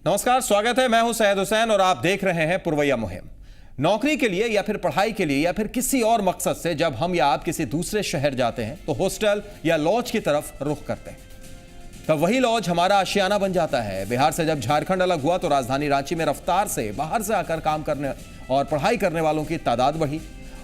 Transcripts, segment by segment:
नमस्कार, स्वागत है। मैं हूं सैयद हुसैन और आप देख रहे हैं पुरवैया मुहिम। नौकरी के लिए या फिर पढ़ाई के लिए या फिर किसी और मकसद से जब हम या आप किसी दूसरे शहर जाते हैं तो हॉस्टल या लॉज की तरफ रुख करते हैं। तब वही लॉज हमारा आशियाना बन जाता है। बिहार से जब झारखंड अलग हुआ तो राजधानी रांची में रफ्तार से बाहर से आकर काम करने और पढ़ाई करने वालों की तादाद बढ़ी।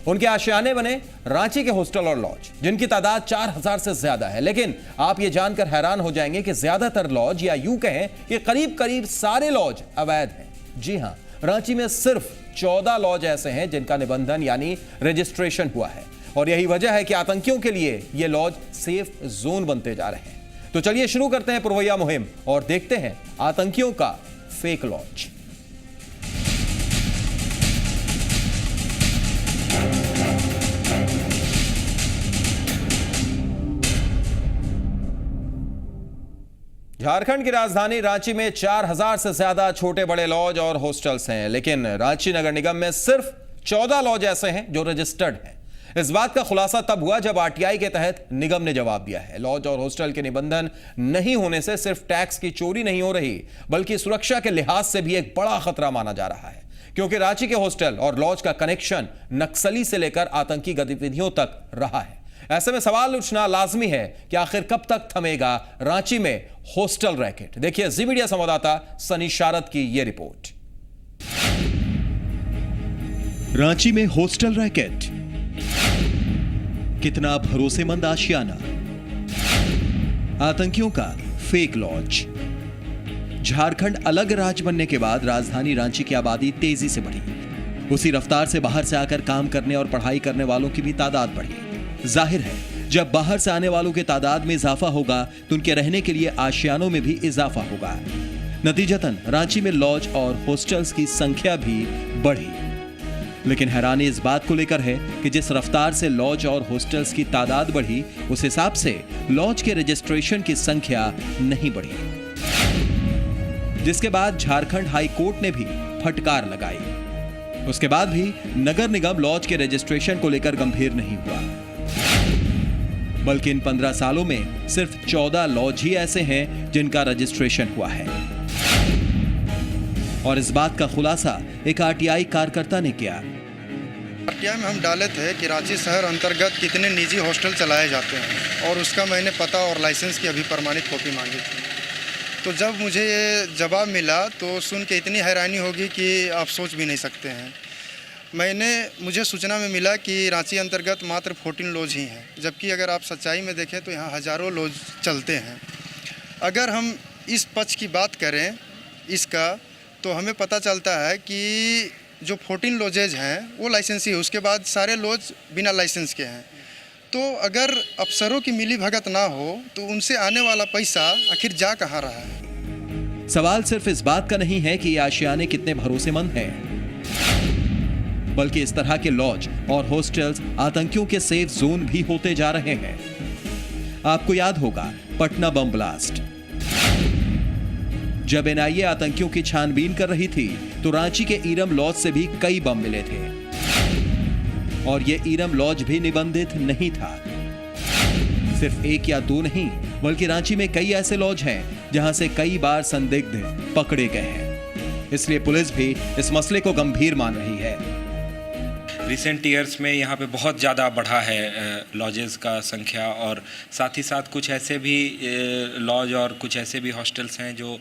उनके आशियाने बने रांची के हॉस्टल और लॉज, जिनकी तादाद 4000 से ज्यादा है। लेकिन आप ये जानकर हैरान हो जाएंगे कि ज्यादातर लॉज या यूं कहें कि करीब करीब सारे लॉज अवैध हैं। जी हां, रांची में सिर्फ 14 लॉज ऐसे हैं जिनका निबंधन यानी रजिस्ट्रेशन हुआ है। और यही वजह है कि आतंकियों के लिए ये लॉज सेफ जोन बनते जा रहे हैं। तो चलिए शुरू करते हैं पुरवैया मुहिम और देखते हैं आतंकियों का फेक लॉज। झारखंड की राजधानी रांची में 4000 से ज्यादा छोटे बड़े लॉज और हॉस्टल्स हैं, लेकिन रांची नगर निगम में सिर्फ 14 लॉज ऐसे हैं जो रजिस्टर्ड हैं। इस बात का खुलासा तब हुआ जब आरटीआई के तहत निगम ने जवाब दिया है। लॉज और हॉस्टल के निबंधन नहीं होने से सिर्फ टैक्स की चोरी नहीं हो रही, बल्कि सुरक्षा के लिहाज से भी एक बड़ा खतरा माना जा रहा है, क्योंकि रांची के हॉस्टल और लॉज का कनेक्शन नक्सली से लेकर आतंकी गतिविधियों तक रहा है। ऐसे में सवाल उठना लाजमी है कि आखिर कब तक थमेगा रांची में हॉस्टल रैकेट। देखिए जी मीडिया संवाददाता सनी शारद की यह रिपोर्ट। रांची में हॉस्टल रैकेट, कितना भरोसेमंद आशियाना, आतंकियों का फेक लॉज। झारखंड अलग राज्य बनने के बाद राजधानी रांची की आबादी तेजी से बढ़ी। उसी रफ्तार से बाहर से आकर काम करने और पढ़ाई करने वालों की भी तादाद बढ़ी। जाहिर है, जब बाहर से आने वालों की तादाद में इजाफा होगा तो उनके रहने के लिए आशियानों में भी इजाफा होगा। नतीजतन रांची में लॉज और हॉस्टल्स की संख्या भी बढ़ी। लेकिन हैरानी इस बात को लेकर है कि जिस रफ्तार से लॉज और हॉस्टल्स की तादाद बढ़ी, उस हिसाब से लॉज के रजिस्ट्रेशन की संख्या नहीं बढ़ी, जिसके बाद झारखंड हाई कोर्ट ने भी फटकार लगाई। उसके बाद भी नगर निगम लॉज के रजिस्ट्रेशन को लेकर गंभीर नहीं हुआ, बल्कि इन 15 सालों में सिर्फ 14 लॉज ही ऐसे हैं जिनका रजिस्ट्रेशन हुआ है। और इस बात का खुलासा एक आरटीआई कार्यकर्ता ने किया। आरटीआई में हम डाले थे कि रांची शहर अंतर्गत कितने निजी हॉस्टल चलाए जाते हैं, और उसका मैंने पता और लाइसेंस की अभी प्रमाणित कॉपी मांगी थी। तो जब मुझे ये जवाब मिला तो सुन के इतनी हैरानी होगी कि आप सोच भी नहीं सकते हैं। मुझे सूचना में मिला कि रांची अंतर्गत मात्र 14 लॉज ही हैं, जबकि अगर आप सच्चाई में देखें तो यहाँ हज़ारों लॉज चलते हैं। अगर हम इस पक्ष की बात करें इसका, तो हमें पता चलता है कि जो 14 लॉजेज हैं वो लाइसेंसी है, उसके बाद सारे लॉज बिना लाइसेंस के हैं। तो अगर अफसरों की मिली भगत ना हो तो उनसे आने वाला पैसा आखिर जा कहाँ रहा है। सवाल सिर्फ इस बात का नहीं है कि ये आशियाने कितने भरोसेमंद हैं, बल्कि इस तरह के लॉज और हॉस्टल्स आतंकियों के सेफ जोन भी होते जा रहे हैं। आपको याद होगा पटना बम ब्लास्ट। जब एनआईए आतंकियों की छानबीन कर रही थी तो रांची के ईरम लॉज से भी कई बम मिले थे, और यह ईरम लॉज भी निबंधित नहीं था। सिर्फ एक या दो नहीं, बल्कि रांची में कई ऐसे लॉज हैं जहां से कई बार संदिग्ध पकड़े गए हैं। इसलिए पुलिस भी इस मसले को गंभीर मान रही है। रिसेंट ईयर्स में यहाँ पे बहुत ज़्यादा बढ़ा है लॉजेस का संख्या, और साथ ही साथ कुछ ऐसे भी लॉज और कुछ ऐसे भी हॉस्टल्स हैं जो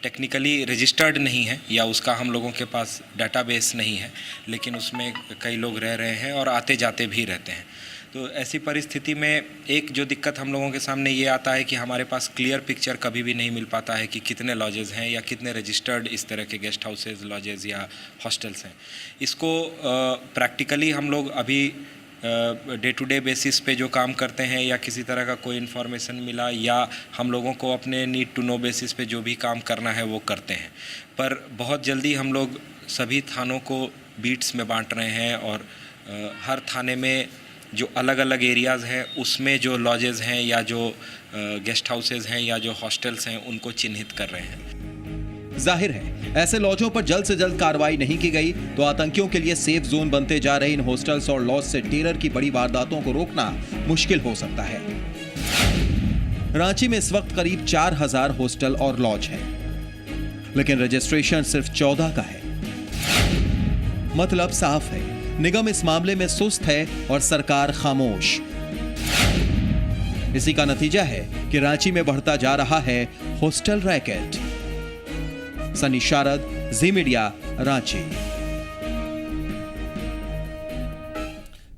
टेक्निकली रजिस्टर्ड नहीं है, या उसका हम लोगों के पास डाटाबेस नहीं है, लेकिन उसमें कई लोग रह रहे हैं और आते जाते भी रहते हैं। तो ऐसी परिस्थिति में एक जो दिक्कत हम लोगों के सामने ये आता है कि हमारे पास क्लियर पिक्चर कभी भी नहीं मिल पाता है कि कितने लॉजेस हैं या कितने रजिस्टर्ड इस तरह के गेस्ट हाउसेज, लॉजेस या हॉस्टल्स हैं। इसको प्रैक्टिकली हम लोग अभी डे टू डे बेसिस पे जो काम करते हैं, या किसी तरह का कोई इन्फॉर्मेशन मिला, या हम लोगों को अपने नीड टू नो बेसिस पे जो भी काम करना है वो करते हैं। पर बहुत जल्दी हम लोग सभी थानों को बीट्स में बांट रहे हैं, और हर थाने में जो अलग अलग एरियाज़ हैं उसमें जो लॉजेस हैं या जो गेस्ट हाउसेज हैं या जो हॉस्टल्स हैं उनको चिन्हित कर रहे हैं। जाहिर है, ऐसे लॉजों पर जल्द से जल्द कार्रवाई नहीं की गई तो आतंकियों के लिए सेफ जोन बनते जा रहे इन हॉस्टल्स और लॉज से टेरर की बड़ी वारदातों को रोकना मुश्किल हो सकता है। रांची में इस वक्त करीब 4000 हॉस्टल और लॉज हैं। लेकिन रजिस्ट्रेशन सिर्फ 14 का है। मतलब साफ है, निगम इस मामले में सुस्त है और सरकार खामोश। इसी का नतीजा है कि रांची में बढ़ता जा रहा है हॉस्टल रैकेट। सनी शारद, जी मीडिया, रांची।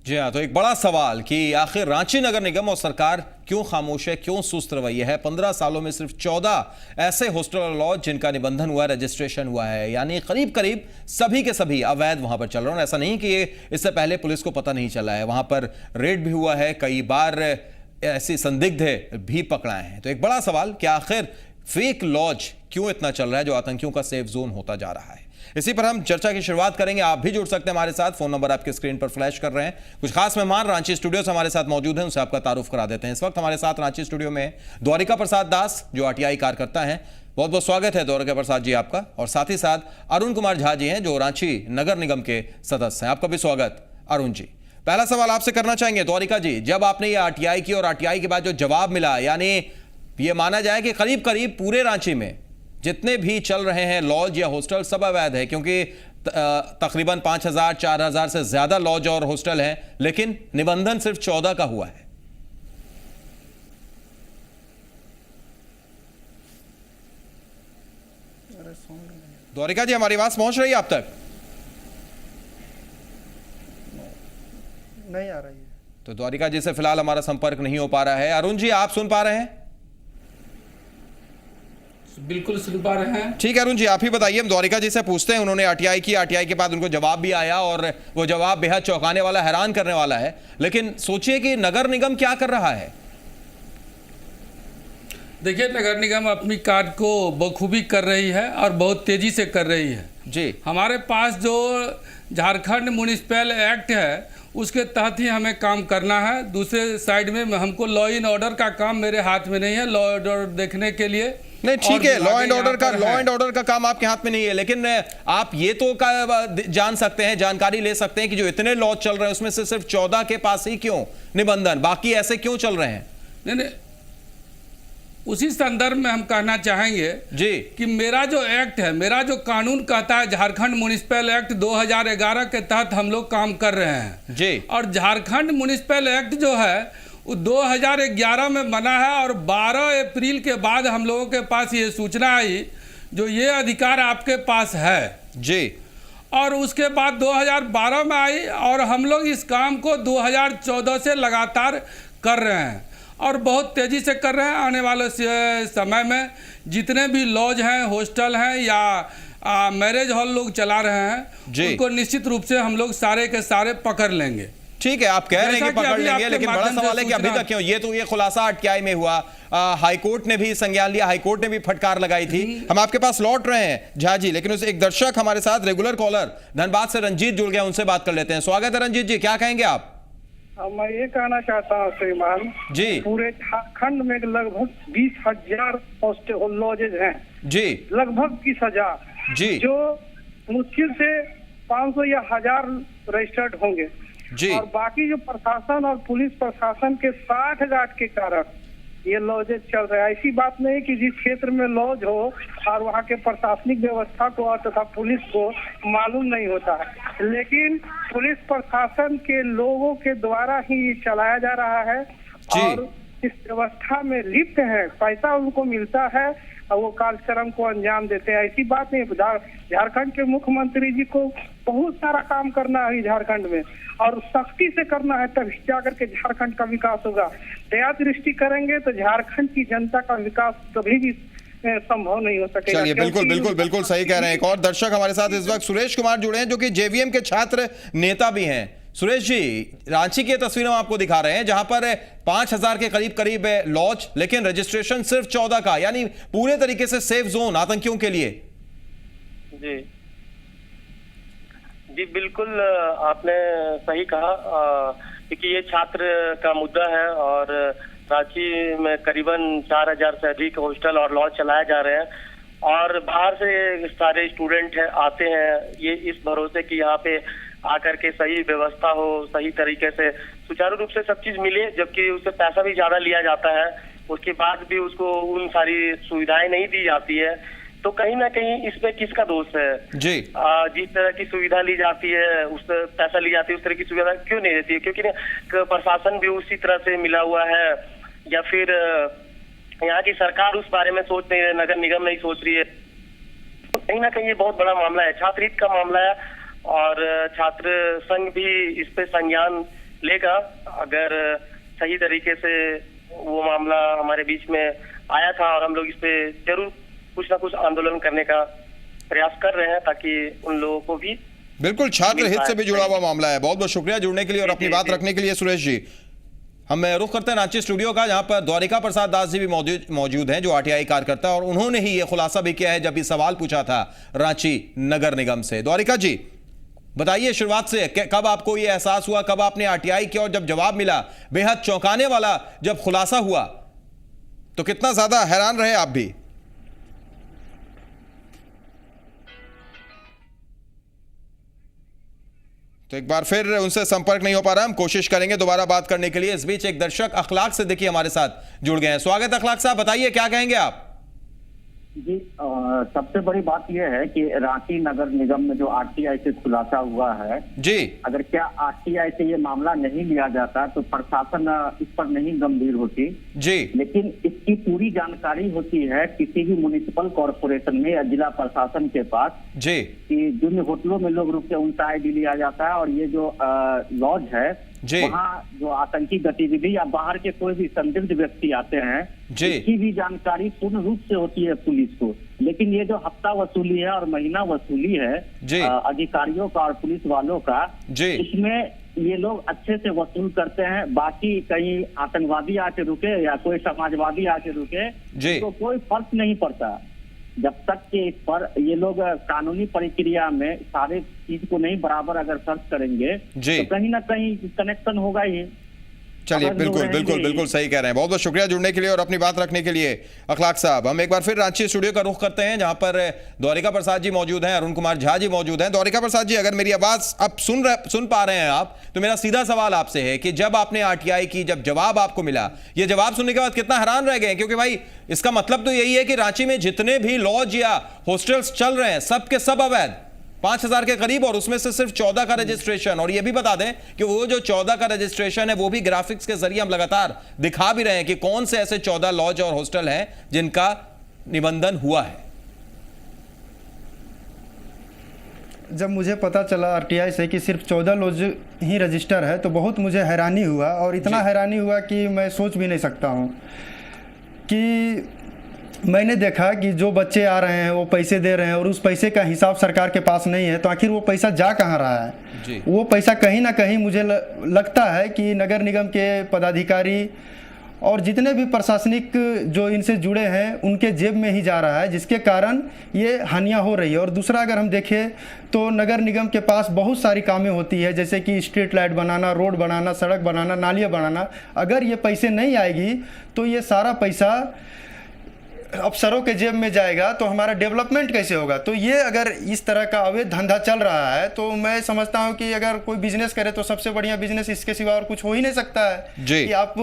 जी हाँ, तो एक बड़ा सवाल कि आखिर रांची नगर निगम और सरकार क्यों खामोश है, क्यों सुस्त रवैया है। 15 सालों में सिर्फ 14 ऐसे हॉस्टल और लॉज जिनका निबंधन हुआ, रजिस्ट्रेशन हुआ है, यानी करीब करीब सभी के सभी अवैध वहां पर चल रहे हैं। ऐसा नहीं कि इससे पहले पुलिस को पता नहीं चला है, वहां पर रेड भी हुआ है, कई बार ऐसी संदिग्ध भी पकड़ाए हैं। तो एक बड़ा सवाल कि आखिर फेक लॉज क्यों इतना चल रहा है जो आतंकियों का सेफ जोन होता जा रहा है। इसी पर हम चर्चा की शुरुआत करेंगे। आप भी जुड़ सकते हैं हमारे साथ, फोन नंबर आपके स्क्रीन पर फ्लैश कर रहे हैं। कुछ खास मेहमान रांची स्टूडियो से हमारे साथ मौजूद हैं, उनसे आपका तारुफ करा देते हैं। इस वक्त हमारे साथ रांची स्टूडियो में द्वारिका प्रसाद दास, जो आरटीआई कार्यकर्ता हैं। बहुत बहुत स्वागत है द्वारिका प्रसाद जी आपका। और साथ ही साथ अरुण कुमार झा जी हैं, जो रांची नगर निगम के सदस्य हैं। आपका भी स्वागत अरुण जी। पहला सवाल आपसे करना चाहेंगे द्वारिका जी, जब आपने ये आरटीआई की और आरटीआई के बाद जो जवाब मिला, यानी ये माना जाए कि करीब करीब पूरे रांची में जितने भी चल रहे हैं लॉज या हॉस्टल सब अवैध है, क्योंकि तकरीबन 5000 4000 से ज्यादा लॉज और हॉस्टल हैं, लेकिन निबंधन सिर्फ 14 का हुआ है। द्वारिका जी, हमारी आवाज पहुंच रही है आप तक? नहीं आ रही है। तो द्वारिका जी से फिलहाल हमारा संपर्क नहीं हो पा रहा है। अरुण जी, आप सुन पा रहे हैं? बिल्कुल सुन पा रहे हैं। ठीक है अरुण जी, आप ही बताइए। हम द्वारिका जी से पूछते हैं, उन्होंने आरटीआई की, आरटीआई के बाद उनको जवाब भी आया और वो जवाब बेहद चौंकाने वाला, हैरान करने वाला है। लेकिन सोचिए कि नगर निगम क्या कर रहा है। देखिए, नगर निगम अपनी कार्य को बखूबी कर रही है और बहुत तेजी से कर रही है जी। हमारे पास जो झारखंड म्युनिसिपल एक्ट है उसके तहत ही हमें काम करना है। दूसरे साइड में हमको लॉ एंड ऑर्डर का काम मेरे हाथ में नहीं है, लॉ एंड ऑर्डर देखने के लिए। नहीं ठीक है, लॉ एंड ऑर्डर का काम आपके हाथ में नहीं है, लेकिन आप ये तो जान सकते हैं, जानकारी ले सकते हैं कि जो इतने लॉज चल रहे हैं उसमें से सिर्फ 14 के पास ही क्यों निबंधन, बाकी ऐसे क्यों चल रहे हैं? नहीं, उसी संदर्भ में हम कहना चाहेंगे जी कि मेरा जो एक्ट है, मेरा जो कानून कहता है, झारखंड म्युनिसिपल एक्ट 2011 के तहत हम लोग काम कर रहे हैं जी। और झारखंड म्युनिसिपल एक्ट जो है वो 2011 में बना है और 12 अप्रैल के बाद हम लोगों के पास ये सूचना आई जो ये अधिकार आपके पास है जी। और उसके बाद 2012 में आई और हम लोग इस काम को 2014 से लगातार कर रहे हैं और बहुत तेज़ी से कर रहे हैं। आने वाले समय में जितने भी लॉज हैं, हॉस्टल हैं या मैरिज हॉल लोग चला रहे हैं उनको निश्चित रूप से हम लोग सारे के सारे पकड़ लेंगे। ठीक है, आप कह रहे हैं कि पकड़ लेंगे, लेकिन बड़ा सवाल है कि अभी तक क्यों? ये खुलासा आरटीआई में हुआ, हाईकोर्ट ने भी संज्ञान लिया, हाईकोर्ट ने भी फटकार लगाई थी। हम आपके पास लौट रहे हैं झा जी, लेकिन उस एक दर्शक हमारे साथ रेगुलर कॉलर धनबाद से रंजीत जुड़ गया, उनसे बात कर लेते हैं। स्वागत है रंजीत जी, क्या कहेंगे आप? मैं ये कहना चाहता हूँ श्रीमान जी, पूरे झारखंड में लगभग 20,000 हॉस्टल लॉजेज हैं जी, लगभग 20,000 जी, जो मुश्किल से 500 या 1000 रजिस्टर्ड होंगे जी। और बाकी जो प्रशासन और पुलिस प्रशासन के साठ गांठ के कारण ये लॉजेज चल रहा है। ऐसी बात नहीं कि जिस क्षेत्र में लॉज हो और वहाँ के प्रशासनिक व्यवस्था को और तथा पुलिस को मालूम नहीं होता है, लेकिन पुलिस प्रशासन के लोगों के द्वारा ही ये चलाया जा रहा है और इस व्यवस्था में लिप्त है, पैसा उनको मिलता है और वो कार्यक्रम को अंजाम देते हैं। ऐसी बात नहीं, झारखंड के मुख्यमंत्री जी को बहुत सारा काम करना है झारखंड में और सख्ती से करना है, तभी जाकर के झारखंड का विकास होगा। दया दृष्टि करेंगे तो झारखंड की जनता का विकास कभी भी संभव नहीं हो सकेगा। चलिए, बिल्कुल सही कह रहे हैं। एक और दर्शक हमारे साथ इस वक्त सुरेश कुमार जुड़े हैं, जो कि जेवीएम के छात्र नेता भी हैं। सुरेश जी, रांची की तस्वीर हम आपको दिखा रहे हैं जहां पर 5000 के करीब लॉज, लेकिन रजिस्ट्रेशन सिर्फ 14 का, यानी पूरे तरीके से सेफ जोन आतंकियों के लिए। जी बिल्कुल, आपने सही कहा क्योंकि ये छात्र का मुद्दा है और रांची में करीबन 4000 से अधिक हॉस्टल और लॉज चलाए जा रहे हैं और बाहर से सारे स्टूडेंट आते हैं ये इस भरोसे कि यहाँ पे आकर के सही व्यवस्था हो, सही तरीके से सुचारू रूप से सब चीज मिले, जबकि उससे पैसा भी ज्यादा लिया जाता है। उसके बाद भी उसको उन सारी सुविधाएं नहीं दी जाती है तो कहीं ना कहीं इसमें किसका दोष है? जी जिस तरह की सुविधा ली जाती है, उस पैसा ली जाती है, उस तरह की सुविधा क्यों नहीं रहती है? क्योंकि प्रशासन भी उसी तरह से मिला हुआ है, या फिर यहाँ की सरकार उस बारे में सोच नहीं रही, नगर निगम नहीं सोच रही है। तो कहीं ना कहीं ये बहुत बड़ा मामला है, छात्र हित का मामला है, और छात्र संघ भी इस पे संज्ञान लेगा। अगर सही तरीके से वो मामला हमारे बीच में आया था, और हम लोग इस पे जरूर कुछ ना कुछ आंदोलन करने का प्रयास कर रहे हैं, ताकि उन लोगों को भी बिल्कुल छात्र हित से भी जुड़ा हुआ मामला है। बहुत बहुत शुक्रिया जुड़ने के लिए और अपनी बात रखने के लिए सुरेश जी। हम रुख करते हैं रांची स्टूडियो का, जहां पर द्वारिका प्रसाद दास जी भी मौजूद हैं, जो आरटीआई कार्यकर्ता है, और उन्होंने ही यह खुलासा भी किया है जब ये सवाल पूछा था रांची नगर निगम से। द्वारिका जी बताइए शुरुआत से, कब आपको यह एहसास हुआ, कब आपने आरटीआई किया, और जब जवाब मिला बेहद चौंकाने वाला जब खुलासा हुआ, तो कितना ज्यादा हैरान रहे आप भी? तो एक बार फिर उनसे संपर्क नहीं हो पा रहा, हम कोशिश करेंगे दोबारा बात करने के लिए। इस बीच एक दर्शक अखलाक से देखिए हमारे साथ जुड़ गए हैं। स्वागत अखलाक साहब, बताइए क्या कहेंगे आप? जी सबसे बड़ी बात यह है कि रांची नगर निगम में जो आरटीआई से खुलासा हुआ है जी, अगर क्या आरटीआई से ये मामला नहीं लिया जाता तो प्रशासन इस पर नहीं गंभीर होती जी, लेकिन इसकी पूरी जानकारी होती है किसी भी म्युनिसिपल कॉर्पोरेशन में या जिला प्रशासन के पास जी, कि जिन होटलों में लोग रुक के उनका आईडी लिया जाता है, और ये जो लॉज है वहाँ जो आतंकी गतिविधि या बाहर के कोई भी संदिग्ध व्यक्ति आते हैं इसकी भी जानकारी पूर्ण रूप से होती है पुलिस को। लेकिन ये जो हफ्ता वसूली है और महीना वसूली है अधिकारियों का और पुलिस वालों का, इसमें ये लोग अच्छे से वसूल करते हैं। बाकी कहीं आतंकवादी आके रुके या कोई समाजवादी आके रुके तो कोई फर्क नहीं पड़ता, जब तक कि इस पर ये लोग कानूनी प्रक्रिया में सारे चीज को नहीं बराबर अगर सर्च करेंगे तो कहीं ना कहीं कनेक्शन होगा ही। चलिए बिल्कुल बिल्कुल बिल्कुल सही कह रहे हैं। बहुत बहुत शुक्रिया जुड़ने के लिए और अपनी बात रखने के लिए अखलाक साहब। हम एक बार फिर रांची स्टूडियो का रुख करते हैं, जहां पर द्वारिका प्रसाद जी मौजूद हैं, अरुण कुमार झा जी मौजूद हैं। द्वारिका प्रसाद जी, अगर मेरी आवाज अब सुन पा रहे हैं आप, तो मेरा सीधा सवाल आपसे है कि जब आपने आरटीआई की, जब जवाब आपको मिला, ये जवाब सुनने के बाद कितना हैरान रह गए? क्योंकि भाई इसका मतलब तो यही है कि रांची में जितने भी लॉज या हॉस्टल्स चल रहे हैं सब के सब अवैध, 5000 के करीब, और उसमें से सिर्फ 14 का रजिस्ट्रेशन। और ये भी बता दें कि वो जो 14 का रजिस्ट्रेशन है वो भी ग्राफिक्स के जरिए हम लगातार दिखा भी रहे हैं कि कौन से ऐसे 14 लॉज और हॉस्टल हैं जिनका निबंधन हुआ है। जब मुझे पता चला आरटीआई से कि सिर्फ 14 लॉज ही रजिस्टर है तो बहुत मुझे हैरानी हुआ, और इतना हैरानी हुआ कि मैं सोच भी नहीं सकता हूँ। कि मैंने देखा कि जो बच्चे आ रहे हैं वो पैसे दे रहे हैं और उस पैसे का हिसाब सरकार के पास नहीं है, तो आखिर वो पैसा जा कहाँ रहा है? वो पैसा कहीं ना कहीं मुझे लगता है कि नगर निगम के पदाधिकारी और जितने भी प्रशासनिक जो इनसे जुड़े हैं उनके जेब में ही जा रहा है, जिसके कारण ये हानियाँ हो रही है। और दूसरा अगर हम देखें तो नगर निगम के पास बहुत सारी कामें होती है, जैसे कि स्ट्रीट लाइट बनाना, रोड बनाना, सड़क बनाना, नालियाँ बनाना। अगर ये पैसे नहीं आएगी तो ये सारा पैसा अफसरों के जेब में जाएगा, तो हमारा डेवलपमेंट कैसे होगा? तो ये अगर इस तरह का अवैध धंधा चल रहा है तो मैं समझता हूं कि अगर कोई बिजनेस करे तो सबसे बढ़िया बिजनेस इसके सिवा और कुछ हो ही नहीं सकता है कि आप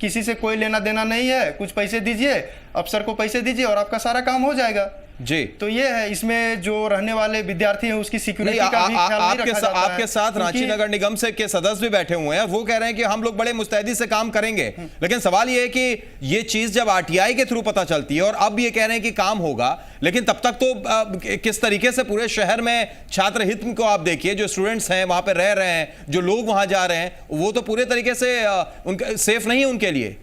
किसी से कोई लेना देना नहीं है, कुछ पैसे दीजिए, अफसर को पैसे दीजिए और आपका सारा काम हो जाएगा जी। तो ये है, इसमें जो रहने वाले विद्यार्थी हैं उसकी सिक्योरिटी का भी ख्याल नहीं रखा जाता है। आपके साथ रांची नगर निगम से के सदस्य भी बैठे हुए हैं, वो कह रहे हैं कि हम लोग बड़े मुस्तैदी से काम करेंगे, लेकिन सवाल ये है कि ये चीज जब आरटीआई के थ्रू पता चलती है और अब ये कह रहे हैं कि काम होगा, लेकिन तब तक तो किस तरीके से पूरे शहर में छात्र हित को आप देखिए, जो स्टूडेंट्स हैं वहां पर रह रहे हैं, जो लोग वहां जा रहे हैं, वो तो पूरे तरीके से उनका सेफ नहीं है उनके लिए।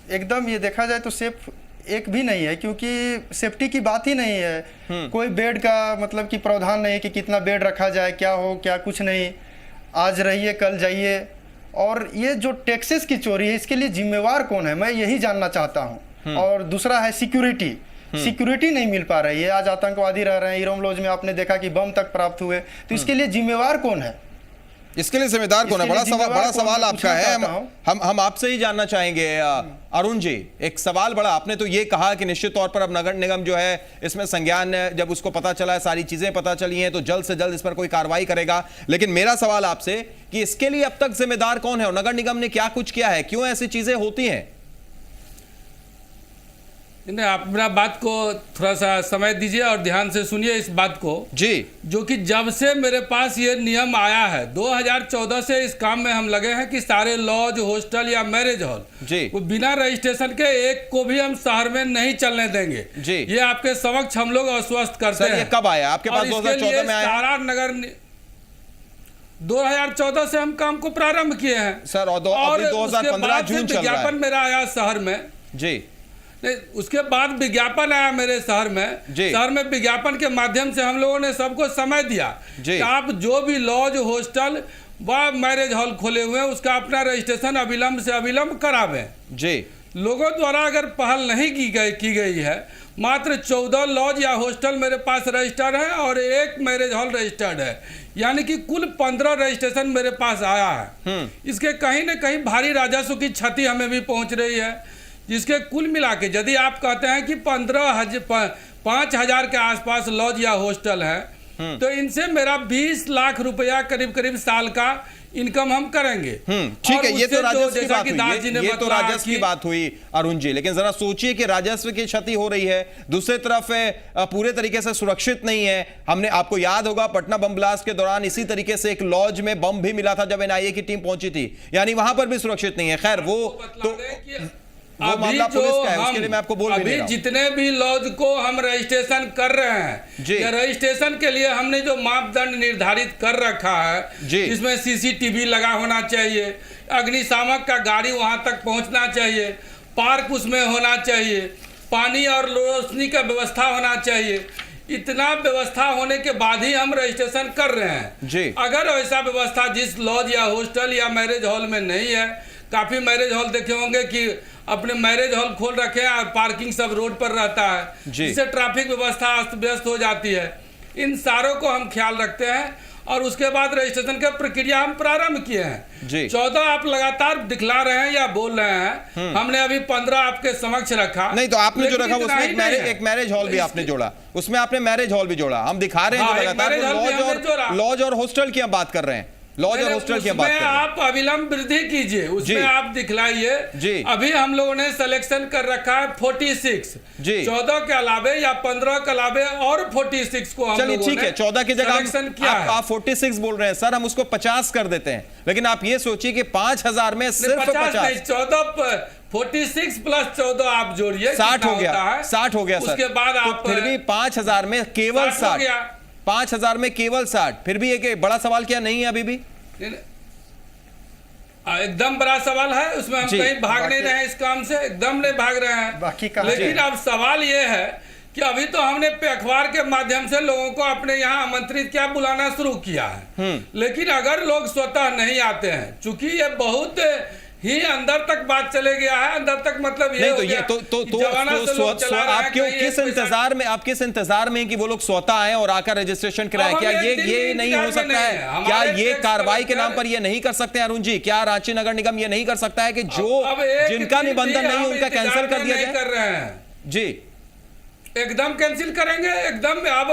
एकदम ये देखा जाए तो सेफ एक भी नहीं है, क्योंकि सेफ्टी की बात ही नहीं है। कोई बेड का मतलब कि प्रावधान नहीं कि कितना बेड रखा जाए, क्या हो क्या कुछ नहीं, आज रहिए कल जाइए। और ये जो टैक्सेस की चोरी है इसके लिए जिम्मेवार कौन है, मैं यही जानना चाहता हूँ। और दूसरा है सिक्योरिटी, सिक्योरिटी नहीं मिल पा रही है। आज आतंकवादी रह रहे हैं, इरोम लॉज में आपने देखा कि बम तक प्राप्त हुए, तो इसके लिए जिम्मेवार कौन है? इसके लिए जिम्मेदार कौन है? बड़ा सवाल आपका है। हम आपसे ही जानना चाहेंगे अरुण जी, एक सवाल बड़ा, आपने तो ये कहा कि निश्चित तौर पर अब नगर निगम जो है इसमें संज्ञान, जब उसको पता चला है, सारी चीजें पता चली हैं, तो जल्द से जल्द इस पर कोई कार्रवाई करेगा। लेकिन मेरा सवाल आपसे कि इसके लिए अब तक जिम्मेदार कौन है और नगर निगम ने क्या कुछ किया है? क्यों ऐसी चीजें होती हैं? नहीं, आप मेरा बात को थोड़ा सा समय दीजिए और ध्यान से सुनिए इस बात को जी। जो कि जब से मेरे पास ये नियम आया है 2014 से इस काम में हम लगे हैं कि सारे लॉज, हॉस्टल या मैरिज हॉल जी वो बिना रजिस्ट्रेशन के एक को भी हम शहर में नहीं चलने देंगे जी। ये आपके समक्ष हम लोग आश्वस्त करते हैं। ये कब आया आपके पास? 2014 में आया सारा नगर 2014 से हम काम को प्रारंभ किए हैं सर, और 2015 जून चल रहा है। विज्ञापन मेरा आया शहर में जी। नहीं, उसके बाद विज्ञापन आया मेरे शहर में। शहर में विज्ञापन के माध्यम से हम लोगों ने सबको समय दिया कि आप जो भी लॉज, हॉस्टल व मैरिज हॉल खोले हुए हैं उसका अपना रजिस्ट्रेशन अविलंब से अविलंब करावें जी। लोगों द्वारा अगर पहल नहीं की गई है, मात्र 14 लॉज या हॉस्टल मेरे पास रजिस्टर्ड है और 1 मैरिज हॉल रजिस्टर्ड है, यानी कि कुल 15 रजिस्ट्रेशन मेरे पास आया है। इसके कहीं न कहीं भारी राजस्व की क्षति हमें भी पहुंच रही है, जिसके कुल मिला के यदि आप कहते हैं कि 5,000 के आसपास लॉज या हॉस्टल है तो इनसे मेरा 20 लाख रुपया करीब करीब साल का इनकम हम करेंगे। ठीक है, ये तो राजस्व की बात हुई, ये तो राजस्व की बात हुई अरुण जी, लेकिन जरा सोचिए कि राजस्व की क्षति हो रही है, दूसरी तरफ पूरे तरीके से सुरक्षित नहीं है। हमने, आपको याद होगा पटना बम ब्लास्ट के दौरान इसी तरीके से एक लॉज में बम भी मिला था जब एनआईए की टीम पहुंची थी, यानी वहां पर भी सुरक्षित नहीं है। खैर वो मामला पुलिस का है, उसके लिए मैं आपको बोल भी नहीं रहा हूं। जितने भी लॉज को हम रजिस्ट्रेशन कर रहे हैं या रजिस्ट्रेशन के लिए हमने जो मापदंड निर्धारित कर रखा है जिसमें सीसीटीवी लगा होना चाहिए, अग्निशामक का गाड़ी वहां तक पहुंचना चाहिए, पार्क उसमें होना चाहिए, पानी और रोशनी का व्यवस्था होना चाहिए, इतना व्यवस्था होने के बाद ही हम रजिस्ट्रेशन कर रहे हैं। अगर ऐसा व्यवस्था जिस लॉज या हॉस्टल या मैरिज हॉल में नहीं है, काफी मैरिज हॉल देखे होंगे कि अपने मैरिज हॉल खोल रखे हैं और पार्किंग सब रोड पर रहता है, जिससे ट्रैफिक व्यवस्था अस्त व्यस्त हो जाती है। इन सारों को हम ख्याल रखते हैं और उसके बाद रजिस्ट्रेशन की प्रक्रिया हम प्रारंभ किए हैं। 14 आप लगातार दिखला रहे हैं या बोल रहे हैं, हमने अभी 15 आपके समक्ष रखा। नहीं तो आपने जो रखा उसमें एक मैरिज हॉल भी आपने जोड़ा, उसमें आपने मैरिज हॉल भी जोड़ा। हम दिखा रहे हैं लगातार लॉज और हॉस्टल की हम बात कर रहे हैं, लॉज और हॉस्टल की बात करें। आप अविलंब वृद्धि कीजिए, उसमें आप दिखलाइए। अभी हम लोगों ने सिलेक्शन कर रखा है 46 14 के अलावे या 15 के अलावे और 46 को हम चलिए ठीक है, 14 की जगह आप 46 बोल रहे हैं सर, हम उसको 50 कर देते हैं, लेकिन आप ये सोचिए कि 5,000 में सिर्फ 50 14 46 प्लस 14 आप जोड़िए 60 हो गया, 60 हो गया सर। उसके बाद आप फिर भी 5,000 में केवल 60, 5,000 में केवल 60, फिर भी एक बड़ा सवाल क्या नहीं है? अभी भी एकदम बड़ा सवाल है, उसमें हम कहीं भाग नहीं रहे हैं, इस काम से एकदम नहीं भाग रहे हैं। बाकी लेकिन अब सवाल ये है कि अभी तो हमने अखबार के माध्यम से लोगों को अपने यहाँ आमंत्रित किया, बुलाना शुरू किया है, लेकिन अगर लोग स्वतः नहीं आते हैं, चूंकि ये बहुत ही अंदर तक बात चले गया है, अंदर तक मतलब ये आप क्यों किस इंतजार में कि वो लोग स्वतः आए और आकर रजिस्ट्रेशन कराएं? क्या ये नहीं हो सकता है? क्या ये कार्रवाई के नाम पर ये नहीं कर सकते अरुण जी? क्या रांची नगर निगम ये नहीं कर सकता है कि जिनका निबंधन नहीं उनका कैंसिल कर दिया जाए? कर रहे हैं जी, एकदम कैंसिल करेंगे एकदम। अब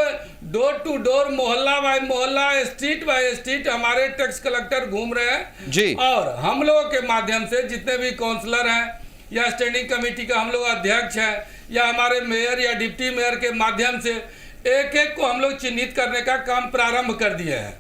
डोर टू डोर, मोहल्ला बाय मोहल्ला, स्ट्रीट बाय स्ट्रीट हमारे टैक्स कलेक्टर घूम रहे हैं जी, और हम लोगों के माध्यम से जितने भी काउंसलर हैं या स्टैंडिंग कमेटी का हम लोग अध्यक्ष हैं या हमारे मेयर या डिप्टी मेयर के माध्यम से एक एक को हम लोग चिन्हित करने का काम प्रारंभ कर दिए हैं,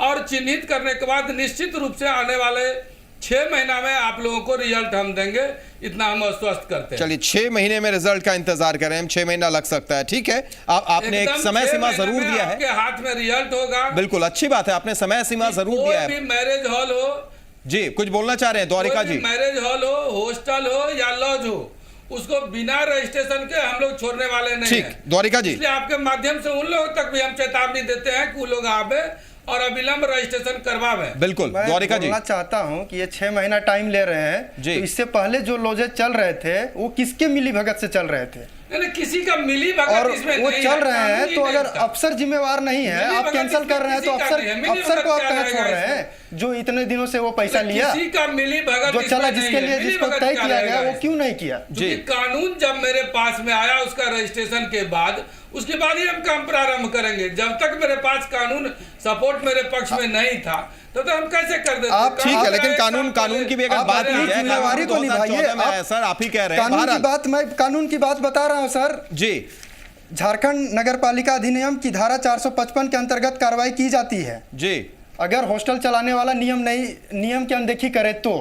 और चिन्हित करने के बाद निश्चित रूप से आने वाले 6 महीना में आप लोगों को रिजल्ट हम देंगे, इतना हम आश्वस्त करते हैं। चलिए 6 महीने में रिजल्ट का इंतजार करें, हम 6 महीना लग सकता है, ठीक है। आपने एक समय सीमा जरूर दिया है, आपके हाथ में रिजल्ट होगा। बिल्कुल अच्छी बात है, आपने समय सीमा जरूर दिया है। मैरिज हॉल हो जी, कुछ बोलना चाह रहे हैं द्वारिका जी? मैरिज हॉल हो, हॉस्टल हो या लॉज हो, उसको बिना रजिस्ट्रेशन के हम लोग छोड़ने वाले नहीं ठीक, द्वारिका जी, इसलिए आपके माध्यम से उन लोगों तक भी हम चेतावनी देते हैं कि वो लोग आवे और अविलंब रजिस्ट्रेशन करवावे। बिल्कुल द्वारिका जी, मैं चाहता हूं कि ये 6 महीना टाइम ले रहे हैं, तो इससे पहले जो लॉजेज चल रहे थे वो किसके मिलीभगत से चल रहे थे? नहीं, किसी का मिलीभगत और इसमें वो नहीं चल रहे है, हैं, तो अगर अफसर जिम्मेवार नहीं है, आप कैंसिल कर रहे हैं, तो अफसर को आप कहाँ छोड़ रहे हैं जो इतने दिनों से वो पैसा लिया, किसी का मिलीभगत जो चला, जिसके लिए जिसको तय किया गया, वो क्यों नहीं किया? जी, कानून जब मेरे पास में आया उसका रजिस्ट्रेशन के बाद उसके बाद ही हम काम प्रारंभ करेंगे। जब तक मेरे पास कानून सपोर्ट मेरे पक्ष में नहीं था तो हम कैसे कर देते? आप ठीक है, लेकिन कानून की भी अगर बात की जाए, जिम्मेवारी को निभाइए सर, आप ही कह रहे हैं कानून की बात बता रहा हूं सर जी। झारखंड नगर पालिका अधिनियम की धारा 455 के अंतर्गत कार्रवाई की जाती है जी। अगर हॉस्टल चलाने वाला नियम की अनदेखी करे तो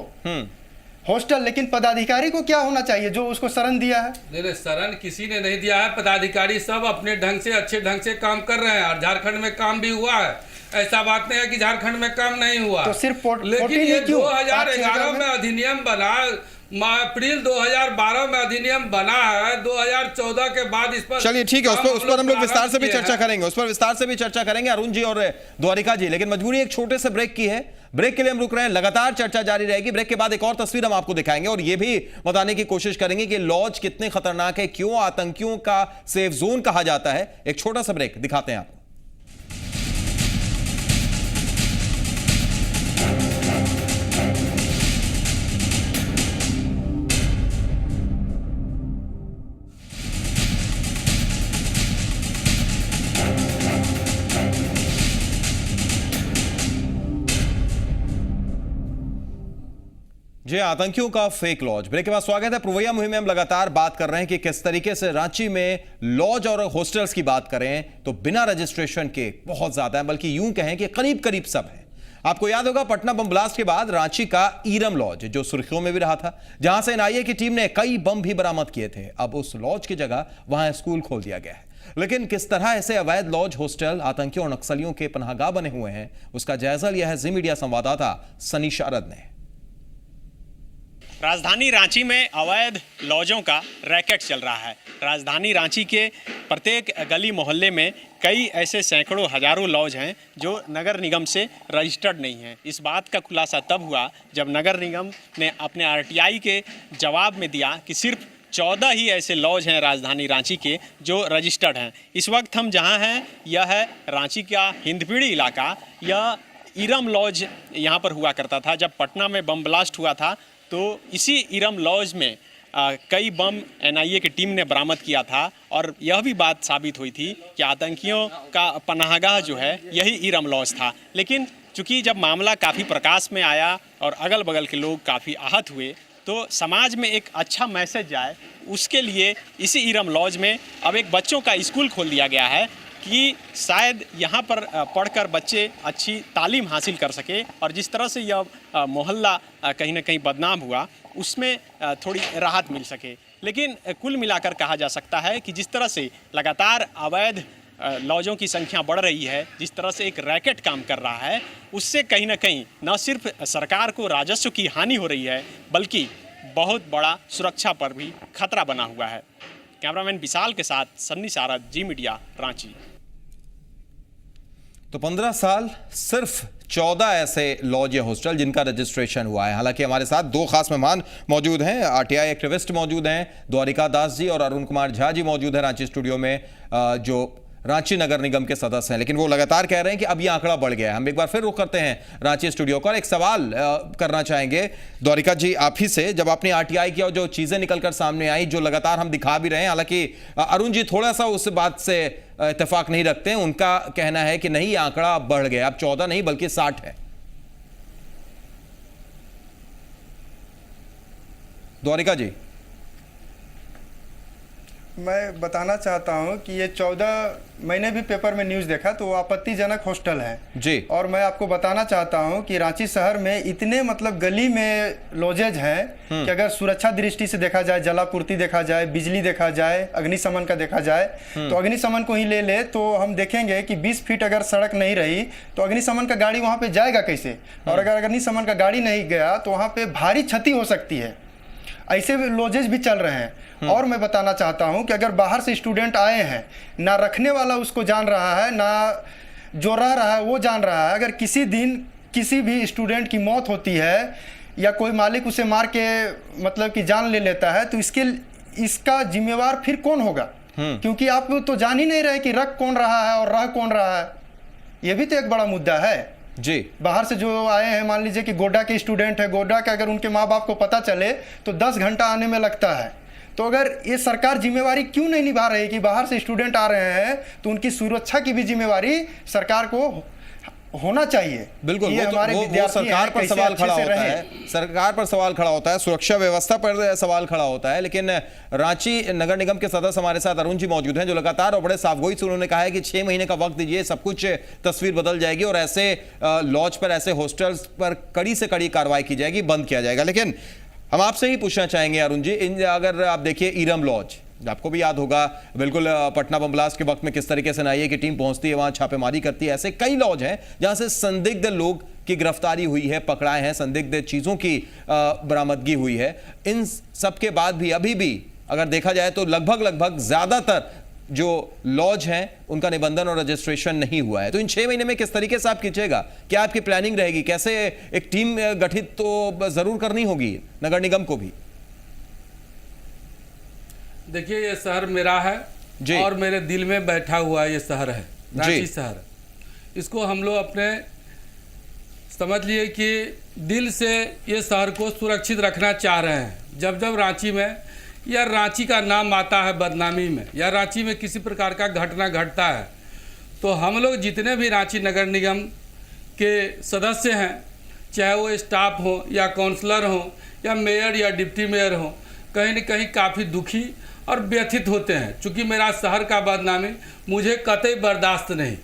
हॉस्टल, लेकिन पदाधिकारी को क्या होना चाहिए जो उसको शरण दिया है? नहीं, शरण किसी ने नहीं दिया है। पदाधिकारी सब अपने ढंग से अच्छे ढंग से काम कर रहे हैं और झारखंड में काम भी हुआ है। ऐसा बात नहीं है कि झारखंड में काम नहीं हुआ। तो सिर्फ लेकिन ये 2011 में अधिनियम बना, अप्रैल 2012 में अधिनियम बना है, 2014 के बाद इस पर चलिए ठीक है, उस पर हम लोग विस्तार से भी चर्चा करेंगे अरुण जी और द्वारिका जी। लेकिन मजबूरी एक छोटे से ब्रेक की है, ब्रेक के लिए हम रुक रहे हैं। लगातार चर्चा जारी रहेगी। ब्रेक के बाद एक और तस्वीर हम आपको दिखाएंगे और यह भी बताने की कोशिश करेंगे कि लॉज कितने खतरनाक है, क्यों आतंकियों का सेफ जोन कहा जाता है। एक छोटा सा ब्रेक दिखाते हैं आपको। जी, आतंकियों का फेक लॉज। ब्रेक के बाद स्वागत है। पुरवैया मुहिम में हम लगातार बात कर रहे हैं कि किस तरीके से रांची में लॉज और हॉस्टल्स की बात करें तो बिना रजिस्ट्रेशन के बहुत ज्यादा है, बल्कि यूं कहें कि करीब करीब सब है। आपको याद होगा पटना बम ब्लास्ट के बाद रांची का ईरम लॉज जो सुर्खियों में भी रहा था, जहां से एनआईए की टीम ने कई बम भी बरामद किए थे। अब उस लॉज की जगह वहां स्कूल खोल दिया गया है। लेकिन किस तरह ऐसे अवैध लॉज, हॉस्टल आतंकियों और नक्सलियों के पनाहगाह बने हुए हैं, उसका जायजा लिया है जी मीडिया संवाददाता सनी शारद ने। राजधानी रांची में अवैध लॉजों का रैकेट चल रहा है। राजधानी रांची के प्रत्येक गली मोहल्ले में कई ऐसे सैकड़ों हजारों लॉज हैं जो नगर निगम से रजिस्टर्ड नहीं हैं। इस बात का खुलासा तब हुआ जब नगर निगम ने अपने आरटीआई के जवाब में दिया कि सिर्फ 14 ही ऐसे लॉज हैं राजधानी रांची के जो रजिस्टर्ड हैं। इस वक्त हम जहां हैं यह है रांची का हिंदपीढ़ी इलाका। यह ईरम लॉज यहाँ पर हुआ करता था। जब पटना में बम ब्लास्ट हुआ था तो इसी ईरम लॉज में कई बम एनआईए की टीम ने बरामद किया था और यह भी बात साबित हुई थी कि आतंकियों का पनाहगाह जो है यही ईरम लॉज था। लेकिन चूंकि जब मामला काफ़ी प्रकाश में आया और अगल बगल के लोग काफ़ी आहत हुए तो समाज में एक अच्छा मैसेज जाए उसके लिए इसी ईरम लॉज में अब एक बच्चों का स्कूल खोल दिया गया है कि शायद यहाँ पर पढ़कर बच्चे अच्छी तालीम हासिल कर सके और जिस तरह से यह मोहल्ला कहीं ना कहीं बदनाम हुआ उसमें थोड़ी राहत मिल सके। लेकिन कुल मिलाकर कहा जा सकता है कि जिस तरह से लगातार अवैध लॉजों की संख्या बढ़ रही है, जिस तरह से एक रैकेट काम कर रहा है, उससे कहीं ना कहीं न सिर्फ सरकार को राजस्व की हानि हो रही है बल्कि बहुत बड़ा सुरक्षा पर भी खतरा बना हुआ है। कैमरामैन विशाल के साथ सन्नी शारद, जी मीडिया, रांची। तो 15 साल सिर्फ 14 ऐसे लॉज या हॉस्टल जिनका रजिस्ट्रेशन हुआ है। हालांकि हमारे साथ दो खास मेहमान मौजूद हैं, आरटीआई एक्टिविस्ट मौजूद हैं, द्वारिका दास जी और अरुण कुमार झा जी मौजूद हैं रांची स्टूडियो में, जो रांची नगर निगम के सदस्य हैं। लेकिन वो लगातार कह रहे हैं कि अब ये आंकड़ा बढ़ गया है। हम एक बार फिर रुख करते हैं रांची स्टूडियो को और एक सवाल करना चाहेंगे द्वारिका जी आप ही से। जब आपने आरटीआई किया, जो चीजें निकलकर सामने आई, जो लगातार हम दिखा भी रहे हैं, हालांकि अरुण जी थोड़ा सा उस बात से इत्तेफाक नहीं रखते हैं, उनका कहना है कि नहीं, ये आंकड़ा बढ़ गया, अब 14 नहीं बल्कि 60 है। द्वारिका जी। मैं बताना चाहता हूं कि ये 14, मैंने भी पेपर में न्यूज़ देखा तो वो आपत्तिजनक हॉस्टल है जी। और मैं आपको बताना चाहता हूं कि रांची शहर में इतने मतलब गली में लॉजेज हैं कि अगर सुरक्षा दृष्टि से देखा जाए, जलापूर्ति देखा जाए, बिजली देखा जाए, अग्निशमन का देखा जाए, तो अग्निशमन को ही ले तो हम देखेंगे कि 20 फीट अगर सड़क नहीं रही तो अग्निशमन का गाड़ी वहाँ पे जाएगा कैसे, और अगर अग्निशमन का गाड़ी नहीं गया तो वहाँ पे भारी क्षति हो सकती है। ऐसे लॉजेज भी चल रहे हैं। और मैं बताना चाहता हूं कि अगर बाहर से स्टूडेंट आए हैं, ना रखने वाला उसको जान रहा है, ना जो रह रहा है वो जान रहा है। अगर किसी दिन किसी भी स्टूडेंट की मौत होती है या कोई मालिक उसे मार के मतलब कि जान ले लेता है तो इसका जिम्मेवार फिर कौन होगा? क्योंकि आप तो जान ही नहीं रहे कि रख कौन रहा है और रह कौन रहा है। ये भी तो एक बड़ा मुद्दा है जी। बाहर से जो आए हैं, मान लीजिए कि गोड्डा के स्टूडेंट है, गोड्डा के अगर उनके माँ बाप को पता चले तो 10 घंटा आने में लगता है। तो अगर ये सरकार जिम्मेवारी क्यों नहीं निभा रही कि बाहर से स्टूडेंट आ रहे हैं तो उनकी सुरक्षा की भी जिम्मेवारी सरकार को होना चाहिए। बिल्कुल, ये हमारे वो सरकार पर सवाल खड़ा होता है, सरकार पर सवाल खड़ा होता है, सुरक्षा व्यवस्था पर सवाल खड़ा होता है। लेकिन रांची नगर निगम के सदस्य हमारे साथ अरुण जी मौजूद हैं, जो लगातार और बड़े साफगोई से उन्होंने कहा है कि 6 महीने का वक्त दीजिए, सब कुछ तस्वीर बदल जाएगी और ऐसे लॉज पर, ऐसे हॉस्टल्स पर कड़ी से कड़ी कार्रवाई की जाएगी, बंद किया जाएगा। लेकिन हम आपसे ही पूछना चाहेंगे अरुण जी, अगर आप देखिए इरम लॉज, आपको भी याद होगा बिल्कुल पटना बम ब्लास्ट के वक्त में किस तरीके से एनआईए की टीम पहुंचती है, वहां छापेमारी करती है। ऐसे कई लॉज हैं जहां से संदिग्ध लोग की गिरफ्तारी हुई है, पकड़ाए हैं, संदिग्ध चीजों की बरामदगी हुई है। इन सब के बाद भी अभी भी अगर देखा जाए तो लगभग ज्यादातर जो लॉज हैं उनका निबंधन और रजिस्ट्रेशन नहीं हुआ है। तो इन 6 महीने में किस तरीके से आप कीजिएगा, क्या आपकी प्लानिंग रहेगी, कैसे एक टीम गठित तो जरूर करनी होगी नगर निगम को भी? देखिए, ये शहर मेरा है और मेरे दिल में बैठा हुआ ये शहर है, रांची शहर। इसको हम लोग अपने समझ लिए कि दिल से ये शहर को सुरक्षित रखना चाह रहे हैं। जब जब रांची में या रांची का नाम आता है बदनामी में, या रांची में किसी प्रकार का घटना घटता है, तो हम लोग जितने भी रांची नगर निगम के सदस्य हैं, चाहे वो स्टाफ हो या काउंसलर हो या मेयर या डिप्टी मेयर हो, कहीं न कहीं काफ़ी दुखी और व्यथित होते हैं। चूँकि मेरा शहर का बदनामी मुझे कतई बर्दाश्त नहीं।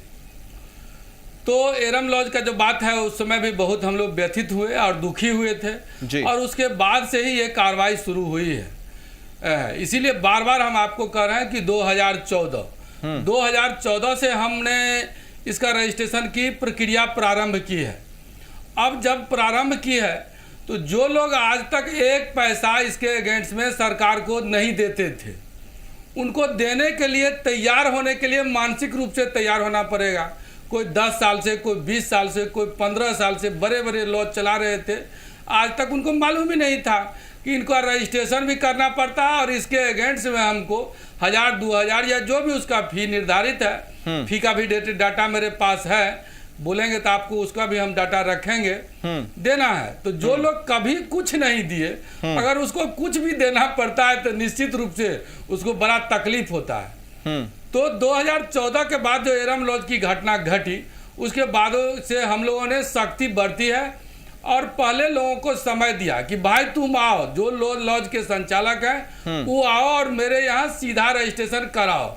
तो एरम लॉज का जो बात है, उस समय भी बहुत हम लोग व्यथित हुए और दुखी हुए थे, और उसके बाद से ही ये कार्रवाई शुरू हुई है। इसीलिए बार बार हम आपको कह रहे हैं कि 2014 से हमने इसका रजिस्ट्रेशन की प्रक्रिया प्रारंभ की है। अब जब प्रारंभ की है तो जो लोग आज तक एक पैसा इसके अगेंस्ट में सरकार को नहीं देते थे, उनको देने के लिए तैयार होने के लिए मानसिक रूप से तैयार होना पड़ेगा। कोई 10 साल से, कोई 20 साल से, कोई 15 साल से बड़े बड़े लॉज चला रहे थे। आज तक उनको मालूम ही नहीं था कि इनका रजिस्ट्रेशन भी करना पड़ता है और इसके अगेंस्ट में हमको 1000, 2000 या जो भी उसका फी निर्धारित है, फी का भी डाटा मेरे पास है, बोलेंगे तो आपको उसका भी हम डाटा रखेंगे, देना है। तो जो लोग कभी कुछ नहीं दिए, अगर उसको कुछ भी देना पड़ता है तो निश्चित रूप से उसको बड़ा तकलीफ होता है। तो 2014 के बाद जो एरम लॉज की घटना घटी, उसके बाद से हम लोगों ने सख्ती बरती है और पहले लोगों को समय दिया कि भाई तुम आओ, जो लॉज के संचालक हैं वो आओ और मेरे यहाँ सीधा रजिस्ट्रेशन कराओ।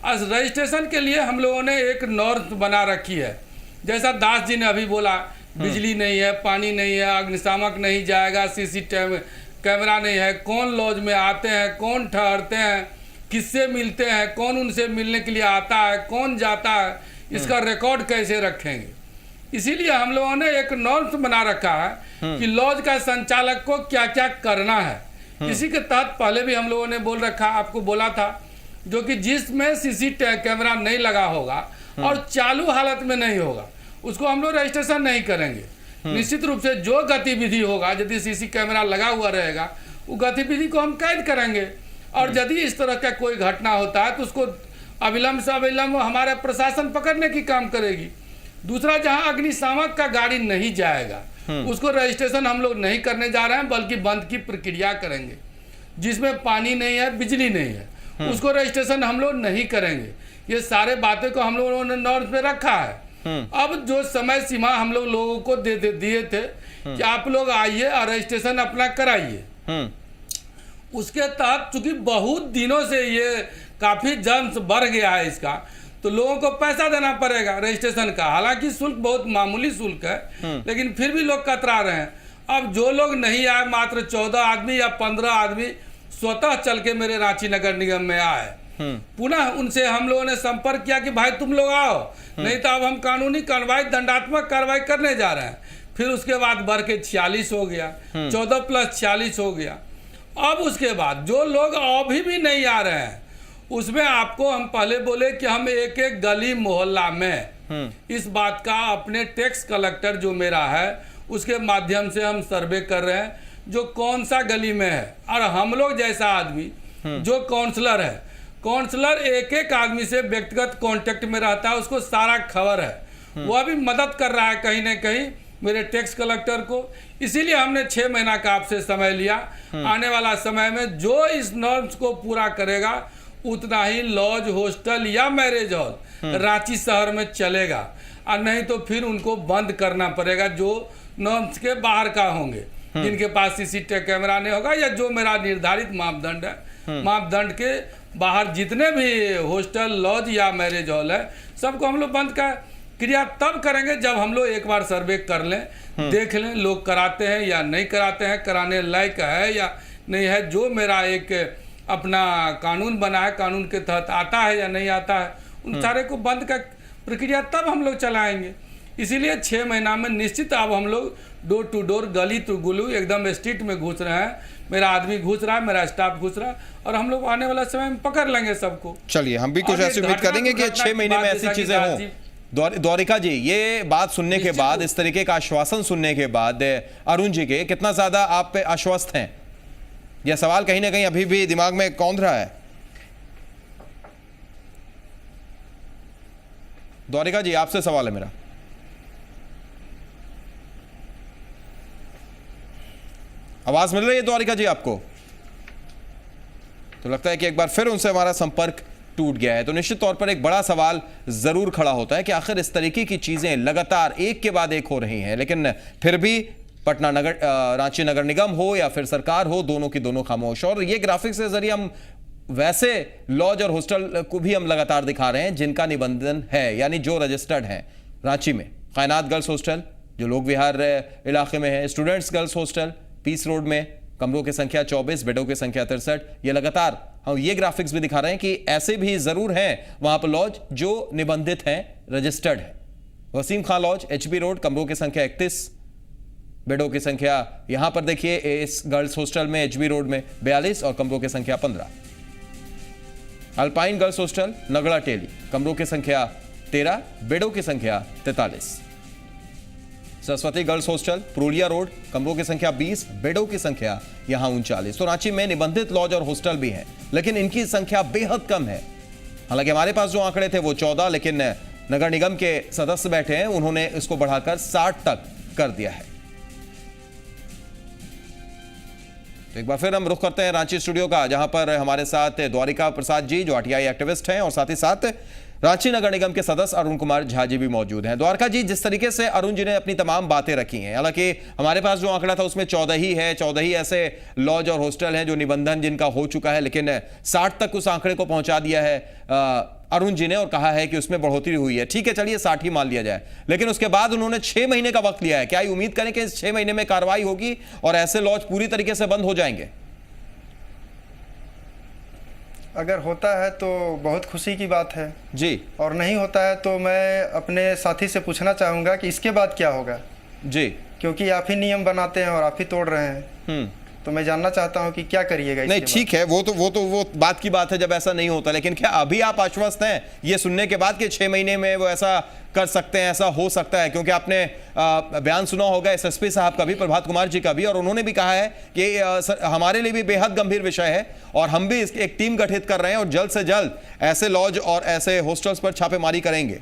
रजिस्ट्रेशन के लिए हम लोगों ने एक नॉर्म बना रखी है। जैसा दास जी ने अभी बोला, बिजली नहीं है, पानी नहीं है, अग्निशामक नहीं जाएगा, सीसीटीवी कैमरा नहीं है, कौन लॉज में आते हैं, कौन ठहरते हैं, किससे मिलते हैं, कौन उनसे मिलने के लिए आता है, कौन जाता है, इसका रिकॉर्ड कैसे रखेंगे। इसीलिए हम लोगों ने एक नॉर्म्स बना रखा है कि लॉज का संचालक को क्या क्या करना है। इसी के तहत पहले भी हम लोगों ने बोल रखा, आपको बोला था, जो कि जिसमें सीसीटीवी कैमरा नहीं लगा होगा और चालू हालत में नहीं होगा, उसको हम लोग रजिस्ट्रेशन नहीं करेंगे। निश्चित रूप से जो गतिविधि होगा, यदि सीसी कैमरा लगा हुआ रहेगा, वो गतिविधि को हम कैद करेंगे। और यदि इस तरह का कोई घटना होता है तो उसको अविलंब से अविलंब हमारे प्रशासन पकड़ने की काम करेगी। दूसरा, जहां अग्निशामक का गाड़ी नहीं जाएगा, उसको रजिस्ट्रेशन हम लोग नहीं करने जा रहे हैं, बल्कि बंद की प्रक्रिया करेंगे। जिसमें पानी नहीं है, बिजली नहीं है, उसको रजिस्ट्रेशन हम लोग नहीं करेंगे। ये सारे बातें को हम लोगों ने नॉर्म पे रखा है। अब जो समय सीमा हम लोगों को दिए थे कि आप लोग आइए और रजिस्ट्रेशन अपना कराइए, उसके तहत चूंकि बहुत दिनों से ये काफी जन्म बढ़ गया है इसका, तो लोगों को पैसा देना पड़ेगा रजिस्ट्रेशन का। हालांकि शुल्क बहुत मामूली शुल्क है, लेकिन फिर भी लोग कतरा रहे हैं। अब जो लोग नहीं आए, मात्र 14 आदमी या 15 आदमी स्वतः चल के मेरे रांची नगर निगम में आए। पुनः उनसे हम लोगों ने संपर्क किया कि भाई तुम लोग आओ, नहीं तो अब हम कानूनी कार्रवाई, दंडात्मक कार्रवाई करने जा रहे हैं। फिर उसके बाद बढ़ के 46 हो गया, 14 + 46 हो गया। अब उसके बाद जो लोग अभी भी नहीं आ रहे हैं, उसमें आपको हम पहले बोले कि हम एक एक गली मोहल्ला में इस बात का अपने टैक्स कलेक्टर जो मेरा है उसके माध्यम से हम सर्वे कर रहे हैं, जो कौन सा गली में है। और हम लोग जैसा आदमी जो काउंसलर है, काउंसलर एक एक आदमी से व्यक्तिगत कांटेक्ट में रहता है, उसको सारा खबर है, वह भी मदद कर रहा है कहीं न कहीं मेरे टैक्स कलेक्टर को। इसीलिए हमने 6 महीना का आपसे समय लिया। आने वाला समय में जो इस नॉर्म्स को पूरा करेगा उतना ही लॉज, हॉस्टल या मैरिज हॉल रांची शहर में चलेगा, और नहीं तो फिर उनको बंद करना पड़ेगा जो नॉर्म्स के बाहर का होंगे, जिनके पास सीसीटीवी कैमरा नहीं होगा, या जो मेरा निर्धारित मापदंड है, मापदंड के बाहर जितने भी हॉस्टल, लॉज या मैरिज हॉल है, सबको हम लोग बंद का क्रिया तब करेंगे जब हम लोग एक बार सर्वे कर लें, देख लें लोग कराते हैं या नहीं कराते हैं, कराने लायक है या नहीं है, जो मेरा एक अपना कानून बना है, कानून के तहत आता है या नहीं आता है, उन सारे को बंद का प्रक्रिया तब हम लोग चलाएंगे। इसीलिए 6 महीना में निश्चित अब हम लोग डोर टू डोर, गली टू गली एकदम स्ट्रीट में घुस रहे हैं। मेरा आदमी घुस रहा है, मेरा स्टाफ घुस रहा है, और हम लोग आने वाला समय में पकड़ लेंगे सबको। चलिए, हम भी कुछ ऐसी उम्मीद करेंगे कि 6 महीने में ऐसी चीजें हों। द्वारिका जी, ये बात सुनने के बाद, इस तरीके का आश्वासन सुनने के बाद अरुण जी के कितना ज्यादा आप पे आश्वस्त हैं? यह सवाल कहीं ना कहीं अभी भी दिमाग में कौंध रहा है। द्वारिका जी, आपसे सवाल है मेरा। आवाज मिल रही है द्वारिका जी आपको? तो लगता है कि एक बार फिर उनसे हमारा संपर्क टूट गया है। तो निश्चित तौर पर एक बड़ा सवाल जरूर खड़ा होता है कि आखिर इस तरीके की चीजें लगातार एक के बाद एक हो रही हैं, लेकिन फिर भी पटना नगर, रांची नगर निगम हो या फिर सरकार हो, दोनों की दोनों खामोश। और ये ग्राफिक्स के जरिए हम वैसे लॉज और हॉस्टल को भी हम लगातार दिखा रहे हैं जिनका निबंधन है, यानी जो रजिस्टर्ड है। रांची में कायनात गर्ल्स हॉस्टल जो लोक विहार इलाके में है, students girls hostel Peace Road में, कमरों की संख्या 24, बेडों की संख्या 63। ये लगातार हम ये ग्राफिक्स भी दिखा रहे हैं कि ऐसे भी जरूर हैं वहां पर लॉज जो निबंधित हैं, रजिस्टर्ड है। Wasim Khan lodge, HB road, कमरों की संख्या 31, बेडों की संख्या यहां पर देखिए इस गर्ल्स हॉस्टल में एचबी रोड में 42 और कमरों की संख्या 15। Alpine girls hostel Nagra Toli, कमरों की संख्या 13, बेडों की संख्या 43। Saraswati girls hostel Purulia road, कमरों की संख्या 20, बेडों की संख्या यहां 39। तो रांची में निबंधित लॉज और हॉस्टल भी हैं, लेकिन इनकी संख्या बेहद कम है। हालांकि हमारे पास जो आंकड़े थे वो 14, लेकिन नगर निगम के सदस्य बैठे हैं, उन्होंने इसको बढ़ाकर 60 तक कर दिया है। तो एक बार फिर हम रुख करते हैं रांची स्टूडियो का, जहां पर हमारे साथ द्वारिका प्रसाद जी जो आरटीआई एक्टिविस्ट हैं और साथ ही साथ रांची नगर निगम के सदस्य अरुण कुमार झा जी भी मौजूद हैं। द्वारका जी, जिस तरीके से अरुण जी ने अपनी तमाम बातें रखी हैं, हालांकि हमारे पास जो आंकड़ा था उसमें 14 ही है, 14 ही ऐसे लॉज और हॉस्टल हैं जो निबंधन जिनका हो चुका है, लेकिन 60 तक उस आंकड़े को पहुंचा दिया है अरुण जी ने और कहा है कि उसमें बढ़ोतरी हुई है। ठीक है, चलिए 60 ही मान लिया जाए, लेकिन उसके बाद उन्होंने 6 महीने का वक्त लिया है। क्या उम्मीद करें कि इस 6 महीने में कार्रवाई होगी और ऐसे लॉज पूरी तरीके से बंद हो जाएंगे? अगर होता है तो बहुत खुशी की बात है जी, और नहीं होता है तो मैं अपने साथी से पूछना चाहूँगा कि इसके बाद क्या होगा जी, क्योंकि आप ही नियम बनाते हैं और आप ही तोड़ रहे हैं। तो मैं जानना चाहता हूं कि क्या करिएगा। नहीं, ठीक है, वो बात की बात है जब ऐसा नहीं होता, लेकिन क्या अभी आप आश्वस्त हैं ये सुनने के बाद कि 6 महीने में वो ऐसा कर सकते हैं, ऐसा हो सकता है? क्योंकि आपने बयान सुना होगा एसएसपी साहब का भी, प्रभात कुमार जी का भी, और उन्होंने भी कहा है कि हमारे लिए भी बेहद गंभीर विषय है और हम भी एक टीम गठित कर रहे हैं और जल्द से जल्द ऐसे लॉज और ऐसे हॉस्टल्स पर छापेमारी करेंगे।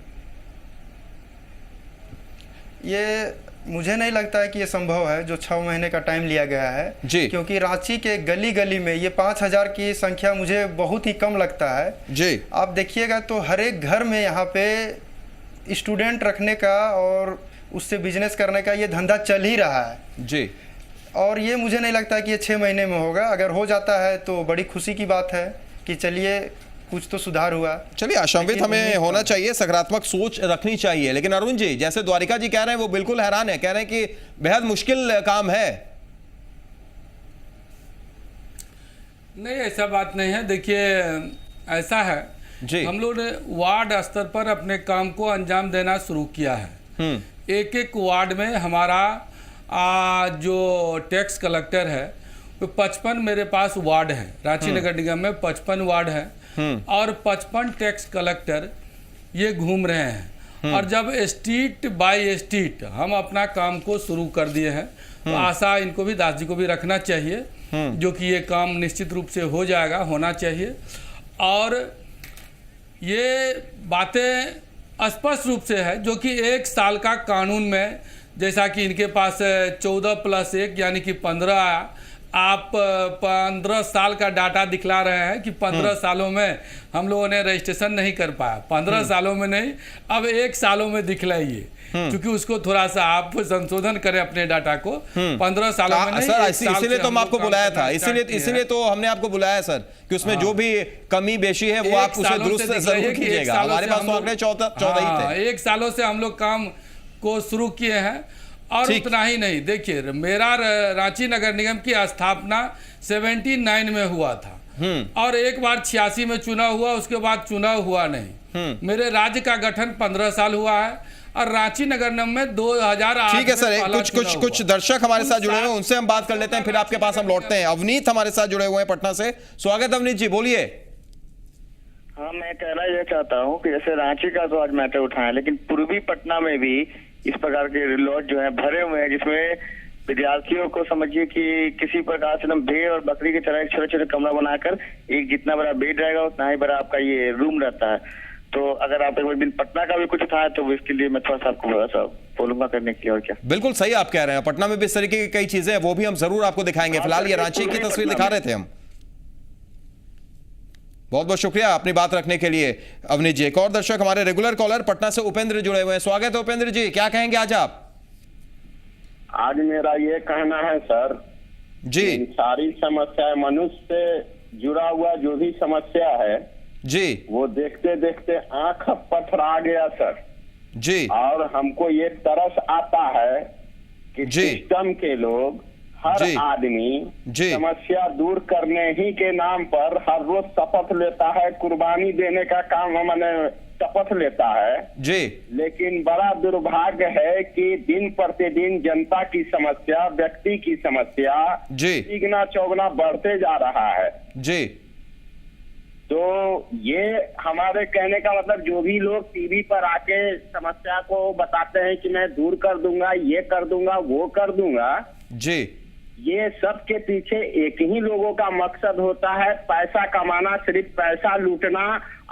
ये मुझे नहीं लगता है कि ये संभव है जो 6 महीने का टाइम लिया गया है जी, क्योंकि रांची के गली गली में ये 5000 की संख्या मुझे बहुत ही कम लगता है जी। आप देखिएगा तो हर एक घर में यहाँ पे स्टूडेंट रखने का और उससे बिजनेस करने का ये धंधा चल ही रहा है जी, और ये मुझे नहीं लगता कि ये 6 महीने में होगा। अगर हो जाता है तो बड़ी खुशी की बात है कि चलिए कुछ तो सुधार हुआ। चलिए, आशान्वित हमें होना चाहिए, सकारात्मक सोच रखनी चाहिए। लेकिन अरुण जी, जैसे द्वारिका जी कह रहे हैं वो बिल्कुल हैरान है, कह रहे हैं कि बेहद मुश्किल काम है। नहीं, ऐसा बात नहीं है। देखिए, ऐसा है जी, हम लोग ने वार्ड स्तर पर अपने काम को अंजाम देना शुरू किया है। एक एक वार्ड में हमारा जो टैक्स कलेक्टर है, 55 मेरे पास वार्ड है। रांची नगर निगम में 55 वार्ड है और 55 टैक्स कलेक्टर ये घूम रहे हैं। और जब स्ट्रीट बाय स्ट्रीट हम अपना काम को शुरू कर दिए हैं, तो आशा इनको भी, दास जी को भी रखना चाहिए जो कि ये काम निश्चित रूप से हो जाएगा, होना चाहिए। और ये बातें स्पष्ट रूप से है जो कि 1 साल का कानून में जैसा कि इनके पास 14+1 यानी कि 15, आप 15 साल का डाटा दिखला रहे हैं कि 15 सालों में हम लोगों ने रजिस्ट्रेशन नहीं कर पाया। 15 सालों में नहीं, अब 1 सालों में दिखलाइए, क्योंकि उसको थोड़ा सा आप संशोधन करें अपने डाटा को। 15 सालों में नहीं, सर इसीलिए तो हम आपको बुलाया था, इसीलिए तो हमने आपको बुलाया सर, कि उसमें जो भी कमी बेशी है वो आप उसे दुरुस्त जरूर कीजिएगा। हमारे पास तो आंकड़े 14 ही थे। 1 सालों से हम लोग काम को शुरू किए हैं। और उतना ही नहीं, देखिए मेरा रांची नगर निगम की स्थापना 79 में हुआ था और एक बार 86 में चुनाव हुआ, उसके बाद चुनाव हुआ नहीं। मेरे राज्य का गठन 15 साल हुआ है और रांची नगर निगम में 2008। ठीक है सर, कुछ दर्शक हमारे साथ जुड़े हुए हैं, उनसे हम बात कर लेते हैं, फिर आपके पास हम लौटते हैं। अवनीत हमारे साथ जुड़े हुए हैं पटना से। स्वागत अवनीत जी, बोलिए। हाँ, मैं कहना यह चाहता हूँ कि जैसे रांची का तो आज मैटर उठाया, लेकिन पूर्वी पटना में भी इस प्रकार के लॉज जो है भरे हुए हैं, जिसमें विद्यार्थियों को समझिए कि किसी प्रकार से भेड़ और बकरी की तरह छोटे छोटे कमरा बनाकर एक जितना बड़ा बेड रहेगा उतना ही बड़ा आपका ये रूम रहता है। तो अगर आप एक दिन पटना का भी कुछ उठाए तो इसके लिए मैं थोड़ा सा आपको थोड़ा सा बोलूंगा करने के लिए। और क्या बिल्कुल सही आप कह रहे हैं, पटना में भी इस तरीके की कई चीजें हैं, वो भी हम जरूर आपको दिखाएंगे। फिलहाल ये रांची की तस्वीर दिखा रहे थे हम। बहुत बहुत शुक्रिया अपनी बात रखने के लिए अवनीत जी। एक और दर्शक हमारे रेगुलर कॉलर पटना से उपेंद्र जुड़े हुए हैं। स्वागत है उपेंद्र जी, क्या कहेंगे आज आप? आज मेरा ये कहना है सर जी, सारी समस्या मनुष्य से जुड़ा हुआ जो भी समस्या है जी, वो देखते देखते आंख पथरा गया सर जी। और हमको ये तरस आता है कि सिस्टम के लोग हर आदमी समस्या दूर करने ही के नाम पर हर रोज शपथ लेता है, कुर्बानी देने का काम मैंने शपथ लेता है जी। लेकिन बड़ा दुर्भाग्य है कि दिन प्रतिदिन जनता की समस्या, व्यक्ति की समस्या तिगुना चौगुना बढ़ते जा रहा है जी। तो ये हमारे कहने का मतलब जो भी लोग टीवी पर आके समस्या को बताते हैं कि मैं दूर कर दूंगा, ये कर दूंगा, वो कर दूंगा जी, ये सब के पीछे एक ही लोगों का मकसद होता है, पैसा कमाना, सिर्फ पैसा लूटना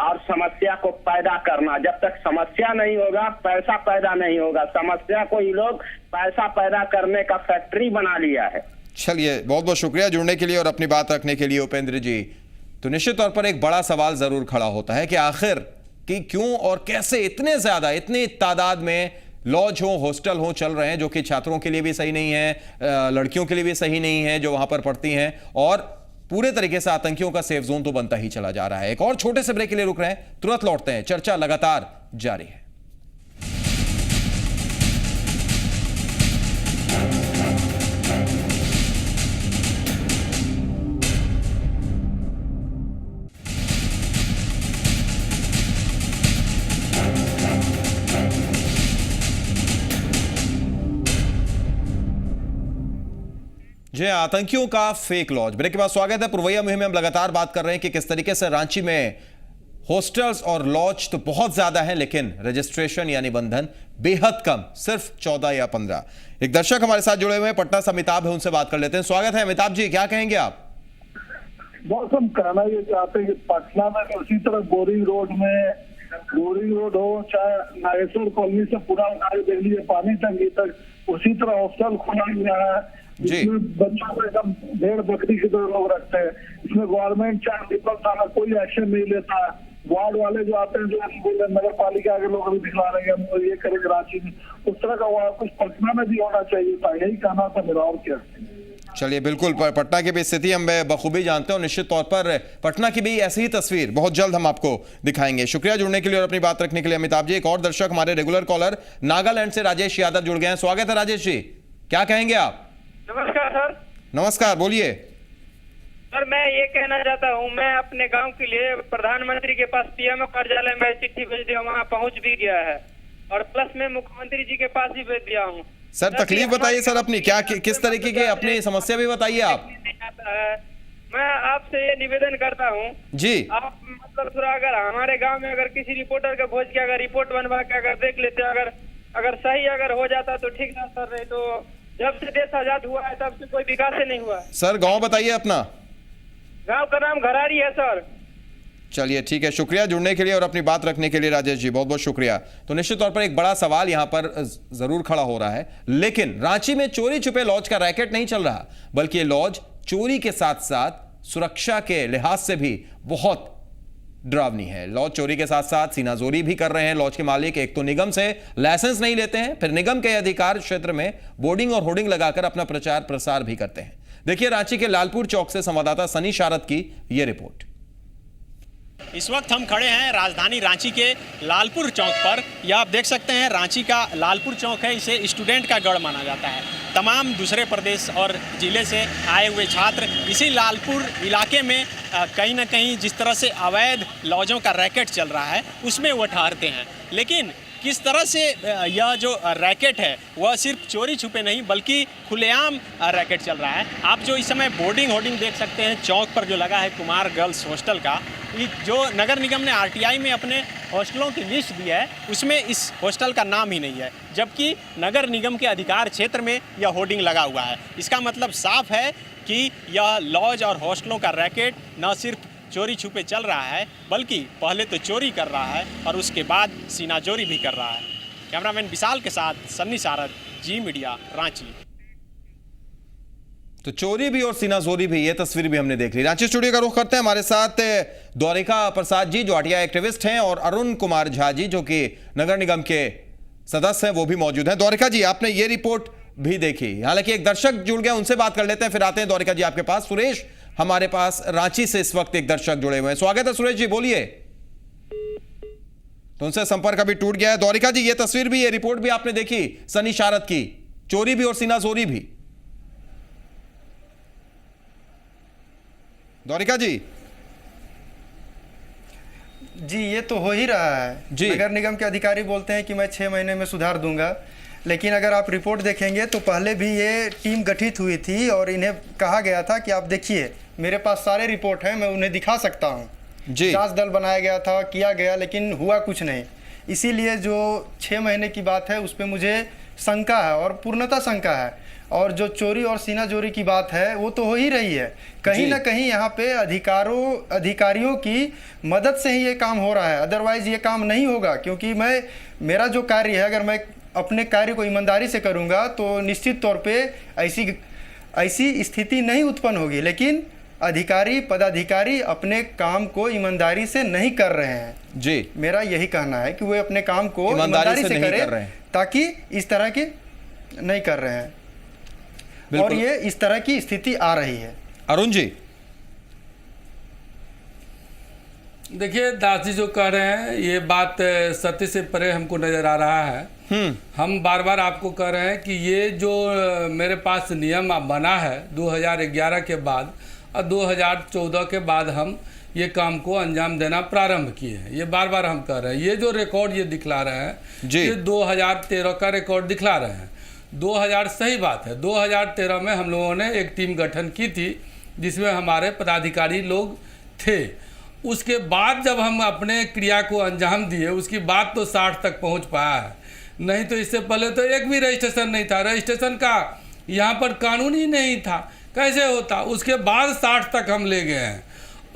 और समस्या को पैदा करना। जब तक समस्या नहीं होगा पैसा पैदा नहीं होगा। समस्या को ये लोग पैसा पैदा करने का फैक्ट्री बना लिया है। चलिए, बहुत बहुत शुक्रिया जुड़ने के लिए और अपनी बात रखने के लिए उपेंद्र जी। तो निश्चित तौर पर एक बड़ा सवाल जरूर खड़ा होता है कि आखिर कि क्यों और कैसे इतने ज्यादा, इतनी तादाद में लॉज हो, हॉस्टल हो चल रहे हैं, जो कि छात्रों के लिए भी सही नहीं है, लड़कियों के लिए भी सही नहीं है जो वहां पर पढ़ती हैं, और पूरे तरीके से आतंकियों का सेफ जोन तो बनता ही चला जा रहा है। एक और छोटे से ब्रेक के लिए रुक रहे हैं, तुरंत लौटते हैं, चर्चा लगातार जारी है। जी, आतंकियों का फेक लॉज। ब्रेक के बाद स्वागत है। पुरवैया मुहिम में हम लगातार बात कर रहे हैं कि किस तरीके से रांची में हॉस्टल्स और लॉज तो बहुत ज्यादा है, लेकिन रजिस्ट्रेशन यानी बंधन बेहद कम, सिर्फ 14 या 15। एक दर्शक हमारे साथ जुड़े हुए हैं पटना से, अमिताभ है, उनसे बात कर लेते हैं। स्वागत है अमिताभ जी, क्या कहेंगे आप? बहुत हम कहना ये चाहते हैं कि पटना में उसी तरह बोरिंग रोड हो, चाहे नागेश्वर कॉलोनी से पूरा देख लीजिए पानी टंकी तक, उसी तरह हॉस्टल खुला हुआ है जिसमें बच्चों को एकदम भेड़ बकरी की तरह लोग रखते हैं। इसमें गवर्नमेंट चाहे डिफेंस थाना कोई एक्शन नहीं लेता है। वार्ड वाले जो आते हैं, जो नगर पालिका के लोग अभी दिखला रहे हैं हम ये करेंगे रांची में, उस तरह का कुछ पटना में भी होना चाहिए था। यही कहना था मेरा, और क्या। चलिए, बिल्कुल पटना की भी स्थिति हम बखूबी जानते हैं और निश्चित तौर पर पटना की भी ऐसी ही तस्वीर बहुत जल्द हम आपको दिखाएंगे। शुक्रिया जुड़ने के लिए और अपनी बात रखने के लिए अमिताभ जी। एक और दर्शक हमारे रेगुलर कॉलर नागालैंड से राजेश यादव जुड़ गए हैं। स्वागत है राजेश जी, क्या कहेंगे आप? नमस्कार सर। नमस्कार, बोलिए सर। मैं ये कहना चाहता हूँ, मैं अपने गांव के लिए प्रधानमंत्री के पास पीएमओ कार्यालय में चिट्ठी भेज दिया, वहाँ पहुँच भी गया है, और प्लस में मुख्यमंत्री जी के पास भी भेज दिया हूँ। सर तकलीफ बताइए सर अपनी, क्या किस तरीके की अपनी समस्या भी बताइए आप। मैं आपसे ये निवेदन करता हूँ जी, आप मतलब थोड़ा अगर हमारे गाँव में अगर किसी रिपोर्टर का खोज के अगर रिपोर्ट बनवा के अगर देख लेते, अगर सही अगर हो जाता तो ठीक ना सर। नहीं तो जब से देश आजाद हुआ है तब से कोई विकास ही नहीं हुआ है। सर गांव बताइए अपना। गांव का नाम घरारी है सर। चलिए ठीक है, शुक्रिया जुड़ने के लिए और अपनी बात रखने के लिए राजेश जी, बहुत बहुत शुक्रिया। तो निश्चित तौर पर एक बड़ा सवाल यहां पर जरूर खड़ा हो रहा है, लेकिन रांची में चोरी छुपे लॉज का रैकेट नहीं चल रहा, बल्कि ये लॉज चोरी के साथ साथ सुरक्षा के लिहाज से भी बहुत डरावनी है। लॉज चोरी के साथ साथ सीनाजोरी भी कर रहे हैं लॉज के मालिक। एक तो निगम से लाइसेंस नहीं लेते हैं, फिर निगम के अधिकार क्षेत्र में बोर्डिंग और होर्डिंग लगाकर अपना प्रचार प्रसार भी करते हैं। देखिए रांची के लालपुर चौक से संवाददाता सनी शारद की यह रिपोर्ट। इस वक्त हम खड़े हैं राजधानी रांची के लालपुर चौक पर। यह आप देख सकते हैं रांची का लालपुर चौक है, इसे स्टूडेंट का गढ़ माना जाता है। तमाम दूसरे प्रदेश और ज़िले से आए हुए छात्र इसी लालपुर इलाके में कहीं ना कहीं जिस तरह से अवैध लॉजों का रैकेट चल रहा है उसमें वो ठहरते हैं। लेकिन किस तरह से यह जो रैकेट है वह सिर्फ चोरी छुपे नहीं बल्कि खुलेआम रैकेट चल रहा है। आप जो इस समय बोर्डिंग होर्डिंग देख सकते हैं चौक पर जो लगा है कुमार गर्ल्स हॉस्टल का, जो नगर निगम ने आरटीआई में अपने हॉस्टलों की लिस्ट दी है उसमें इस हॉस्टल का नाम ही नहीं है, जबकि नगर निगम के अधिकार क्षेत्र में यह होर्डिंग लगा हुआ है। इसका मतलब साफ है कि यह लॉज और हॉस्टलों का रैकेट न सिर्फ चोरी छुपे चल रहा है बल्कि पहले तो चोरी कर रहा है और उसके बाद सीनाजोरी भी कर रहा है। कैमरामैन विशाल के साथ सन्नी सारद, जी मीडिया, रांची। तो चोरी भी और सीनाजोरी भी, ये तस्वीर भी हमने देख ली। रांची स्टूडियो का रुख करते हैं, हमारे साथ द्वारिका प्रसाद जी जो आरटीआई एक्टिविस्ट हैं और अरुण कुमार झा जी जो कि नगर निगम के सदस्य हैं वो भी मौजूद हैं। द्वारिका जी, आपने ये रिपोर्ट भी देखी, हालांकि एक दर्शक जुड़ गया, उनसे बात कर लेते हैं, फिर आते हैं द्वारिका जी आपके पास। सुरेश हमारे पास रांची से इस वक्त एक दर्शक जुड़े हुए हैं। स्वागत है सुरेश जी, बोलिए। तो उनसे संपर्क अभी टूट गया है। द्वारिका जी, ये तस्वीर भी, ये रिपोर्ट भी आपने देखी सनी शारद की, चोरी भी और सीनाजोरी भी। द्वारिका जी जी, ये तो हो ही रहा है जी। नगर निगम के अधिकारी बोलते हैं कि मैं 6 महीने में सुधार दूंगा, लेकिन अगर आप रिपोर्ट देखेंगे तो पहले भी ये टीम गठित हुई थी और इन्हें कहा गया था कि आप देखिए मेरे पास सारे रिपोर्ट हैं, मैं उन्हें दिखा सकता हूँ। जांच दल बनाया गया था, किया गया, लेकिन हुआ कुछ नहीं। इसीलिए जो 6 महीने की बात है उस पर मुझे शंका है और पूर्णतः शंका है। और जो चोरी और सीनाजोरी की बात है वो तो हो ही रही है, कहीं ना कहीं यहाँ पे अधिकारियों की मदद से ही ये काम हो रहा है, अदरवाइज ये काम नहीं होगा। क्योंकि मेरा जो कार्य है, अगर मैं अपने कार्य को ईमानदारी से करूँगा तो निश्चित तौर पे ऐसी स्थिति नहीं उत्पन्न होगी। लेकिन पदाधिकारी अपने काम को ईमानदारी से नहीं कर रहे हैं जी। मेरा यही कहना है कि वे अपने काम को ईमानदारी से करें, ताकि इस तरह के नहीं कर रहे हैं और ये इस तरह की स्थिति आ रही है। अरुण जी, देखिए दास जी जो कह रहे हैं ये बात सत्य से परे हमको नजर आ रहा है। हम बार बार आपको कह रहे हैं कि ये जो मेरे पास नियम बना है 2011 के बाद और 2014 के बाद हम ये काम को अंजाम देना प्रारंभ किए हैं। ये बार बार हम कह रहे हैं। ये जो रिकॉर्ड ये दिखला रहे हैं ये 2013 का रिकॉर्ड दिखला रहे हैं। 2000 सही बात है, 2013 में हम लोगों ने एक टीम गठन की थी जिसमें हमारे पदाधिकारी लोग थे। उसके बाद जब हम अपने क्रिया को अंजाम दिए उसकी बात तो 60 तक पहुंच पाया है, नहीं तो इससे पहले तो एक भी रजिस्ट्रेशन नहीं था। रजिस्ट्रेशन का यहाँ पर कानून ही नहीं था, कैसे होता। उसके बाद 60 तक हम ले गए हैं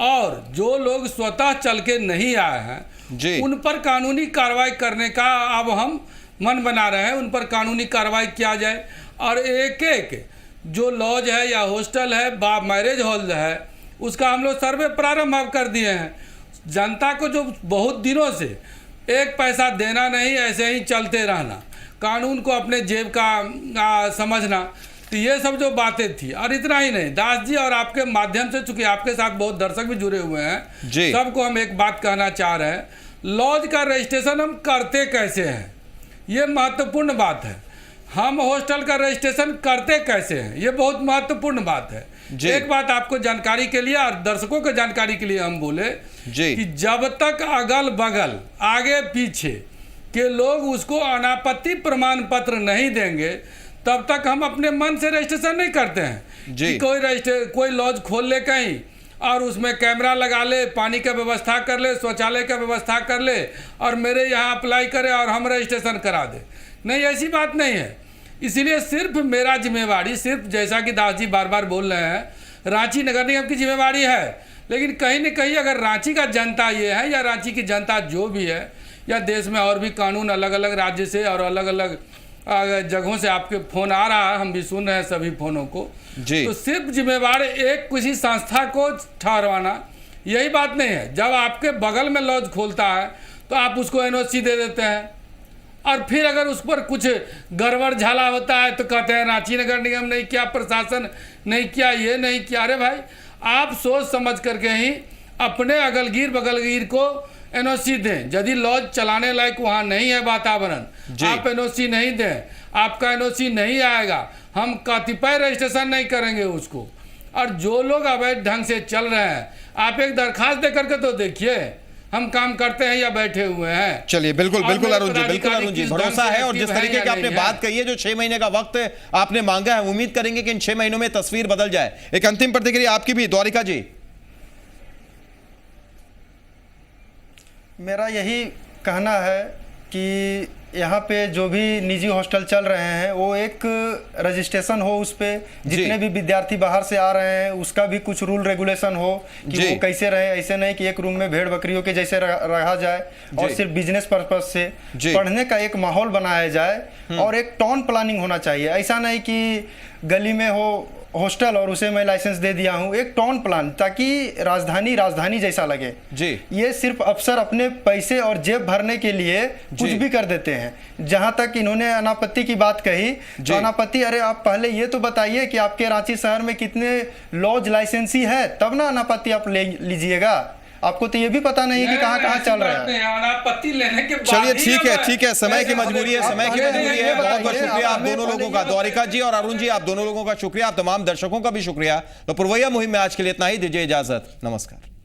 और जो लोग स्वतः चल के नहीं आए हैं उन पर कानूनी कार्रवाई करने का अब हम मन बना रहे हैं, उन पर कानूनी कार्रवाई किया जाए। और एक एक जो लॉज है या हॉस्टल है, मैरिज हॉल है, उसका हम लोग सर्वे प्रारंभ कर दिए हैं। जनता को जो बहुत दिनों से एक पैसा देना नहीं, ऐसे ही चलते रहना, कानून को अपने जेब का समझना, तो ये सब जो बातें थी। और इतना ही नहीं, दास जी और आपके माध्यम से, चूंकि आपके साथ बहुत दर्शक भी जुड़े हुए हैं, सबको हम एक बात कहना चाह रहे हैं, लॉज का रजिस्ट्रेशन हम करते कैसे हैं ये महत्वपूर्ण बात है। हम हॉस्टल का रजिस्ट्रेशन करते कैसे हैं ये बहुत महत्वपूर्ण बात है। एक बात आपको जानकारी के लिए और दर्शकों को जानकारी के लिए हम बोले कि जब तक अगल बगल आगे पीछे के लोग उसको अनापत्ति प्रमाण पत्र नहीं देंगे तब तक हम अपने मन से रजिस्ट्रेशन नहीं करते हैं कि कोई लॉज खोल ले कहीं और उसमें कैमरा लगा ले, पानी का व्यवस्था कर ले, शौचालय का व्यवस्था कर ले और मेरे यहाँ अप्लाई करे और हम रजिस्ट्रेशन करा दे। नहीं, ऐसी बात नहीं है। इसीलिए सिर्फ मेरा जिम्मेवारी, सिर्फ जैसा कि दास जी बार बार बोल रहे हैं, रांची नगर निगम की जिम्मेवारी है, लेकिन कहीं न कहीं अगर रांची का जनता ये है या रांची की जनता जो भी है या देश में और भी कानून अलग अलग राज्य से और अलग अलग जगहों से आपके फ़ोन आ रहा है, हम भी सुन रहे हैं सभी फ़ोनों को जी। तो सिर्फ जिम्मेवार एक किसी संस्था को ठहरवाना यही बात नहीं है। जब आपके बगल में लॉज खोलता है तो आप उसको एनओसी दे देते हैं और फिर अगर उस पर कुछ गड़बड़ झाला होता है तो कहते हैं रांची नगर निगम नहीं किया, प्रशासन नहीं किया, ये नहीं किया। अरे भाई, आप सोच समझ करके ही अपने अगलगीर बगलगीर को एनओसी दें। यदि लॉज चलाने लायक वहाँ नहीं है वातावरण, आप एनओसी नहीं दें, आपका एनओसी नहीं आएगा, हम कतिपय रजिस्ट्रेशन नहीं करेंगे उसको। और जो लोग अवैध ढंग से चल रहे हैं, आप एक दरखास्त दे करके तो देखिए हम काम करते हैं या बैठे हुए हैं। चलिए, बिल्कुल बिल्कुल अरुण जी, बिल्कुल अरुण जी, भरोसा है। और जिस तरीके की आपने बात कही है, जो 6 महीने का वक्त आपने मांगा है, उम्मीद करेंगे कि इन 6 महीनों में तस्वीर बदल जाए। एक अंतिम प्रतिक्रिया आपकी भी, द्वारिका जी। मेरा यही कहना है कि यहाँ पे जो भी निजी हॉस्टल चल रहे हैं वो एक रजिस्ट्रेशन हो, उस पे जितने भी विद्यार्थी बाहर से आ रहे हैं उसका भी कुछ रूल रेगुलेशन हो कि वो कैसे रहे। ऐसे नहीं कि एक रूम में भेड़ बकरियों के जैसे रहा जाए और सिर्फ बिजनेस पर्पज से पढ़ने का एक माहौल बनाया जाए और एक टाउन प्लानिंग होना चाहिए। ऐसा नहीं कि गली में हो हॉस्टल और उसे मैं लाइसेंस दे दिया हूं, एक टाउन प्लान, ताकि राजधानी जैसा लगे जी। ये सिर्फ अफसर अपने पैसे और जेब भरने के लिए कुछ भी कर देते हैं। जहां तक इन्होंने अनापत्ति की बात कही तो अनापत्ति, अरे आप पहले ये तो बताइए कि आपके रांची शहर में कितने लॉज लाइसेंसी है, तब ना अनापत्ति आप ले लीजिएगा। आपको तो ये भी पता नहीं है कि कहाँ चल रहा है अनापत्ति लेने के बाद। चलिए ठीक है, समय की मजबूरी है, समय की मजबूरी है। बहुत बहुत शुक्रिया आप दोनों लोगों का, द्वारिका जी और अरुण जी, आप दोनों लोगों का शुक्रिया। आप तमाम दर्शकों का भी शुक्रिया। तो पुरवैया मुहिम में आज के लिए इतना ही, दीजिए इजाजत, नमस्कार।